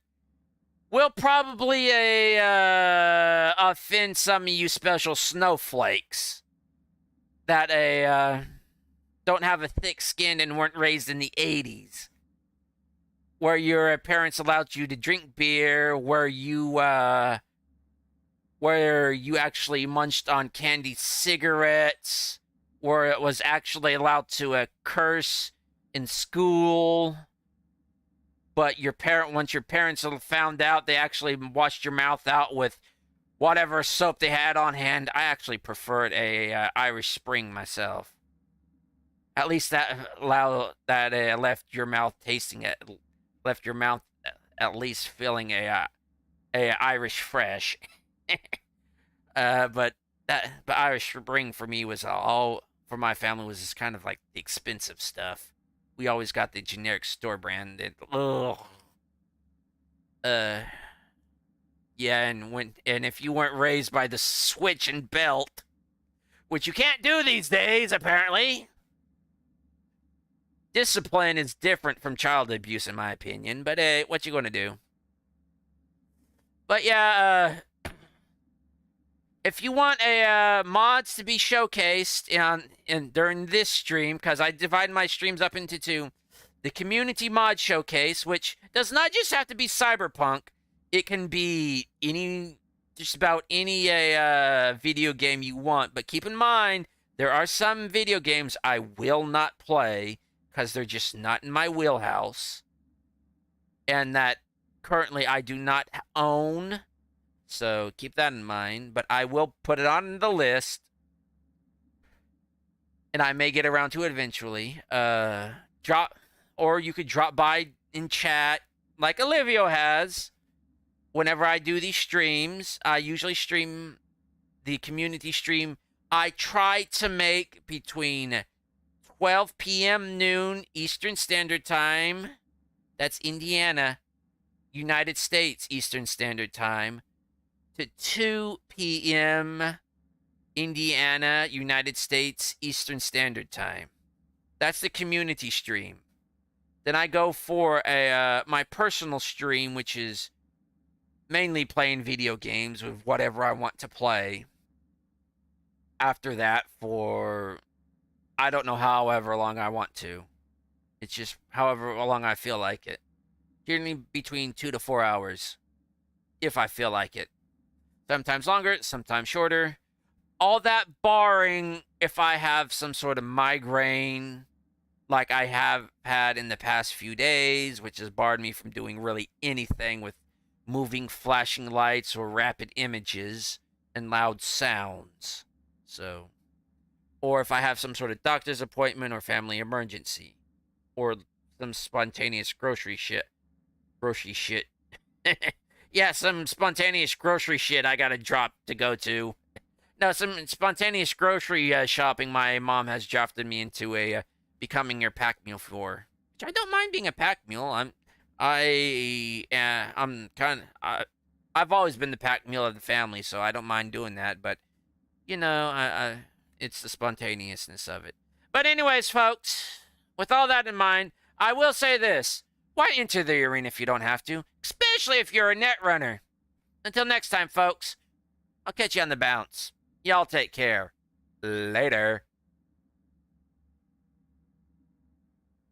will probably offend some of you special snowflakes that don't have a thick skin and weren't raised in the 80s, where your parents allowed you to drink beer, where you actually munched on candy cigarettes, where it was actually allowed to curse in school. But once your parents found out, they actually washed your mouth out with whatever soap they had on hand. I actually preferred a Irish Spring myself. At least that left your mouth tasting it, left your mouth at least feeling a Irish Fresh. But Irish Spring for me was for my family was just kind of like the expensive stuff. We always got the generic store brand. Yeah, and if you weren't raised by the switch and belt, which you can't do these days, apparently. Discipline is different from child abuse, in my opinion. But what you gonna do? But yeah, if you want mods to be showcased during this stream, because I divide my streams up into two, the community mod showcase, which does not just have to be Cyberpunk, it can be just about any video game you want. But keep in mind, there are some video games I will not play because they're just not in my wheelhouse, and that currently I do not own. So keep that in mind, but I will put it on the list, and I may get around to it eventually. you could drop by in chat like Olivio has. Whenever I do these streams, I usually stream the community stream. I try to make between 12 p.m. noon Eastern Standard Time. That's Indiana, United States Eastern Standard Time, to 2 p.m. Indiana, United States Eastern Standard Time. That's the community stream. Then I go for my personal stream, which is mainly playing video games with whatever I want to play. After that, for I don't know however long I want to. It's just however long I feel like it. Generally between 2 to 4 hours, if I feel like it. Sometimes longer, sometimes shorter. All that barring if I have some sort of migraine, like I have had in the past few days, which has barred me from doing really anything with moving flashing lights or rapid images and loud sounds. So, or if I have some sort of doctor's appointment or family emergency, or some spontaneous grocery shit. Yeah, some spontaneous grocery shit I gotta drop to go to. No, some spontaneous grocery shopping my mom has drafted me into a becoming your pack mule for. Which I don't mind being a pack mule. I've always been the pack mule of the family, so I don't mind doing that. But you know, it's the spontaneousness of it. But anyways, folks, with all that in mind, I will say this: why enter the arena if you don't have to, especially if you're a net runner? Until next time, folks, I'll catch you on the bounce. Y'all take care. Later.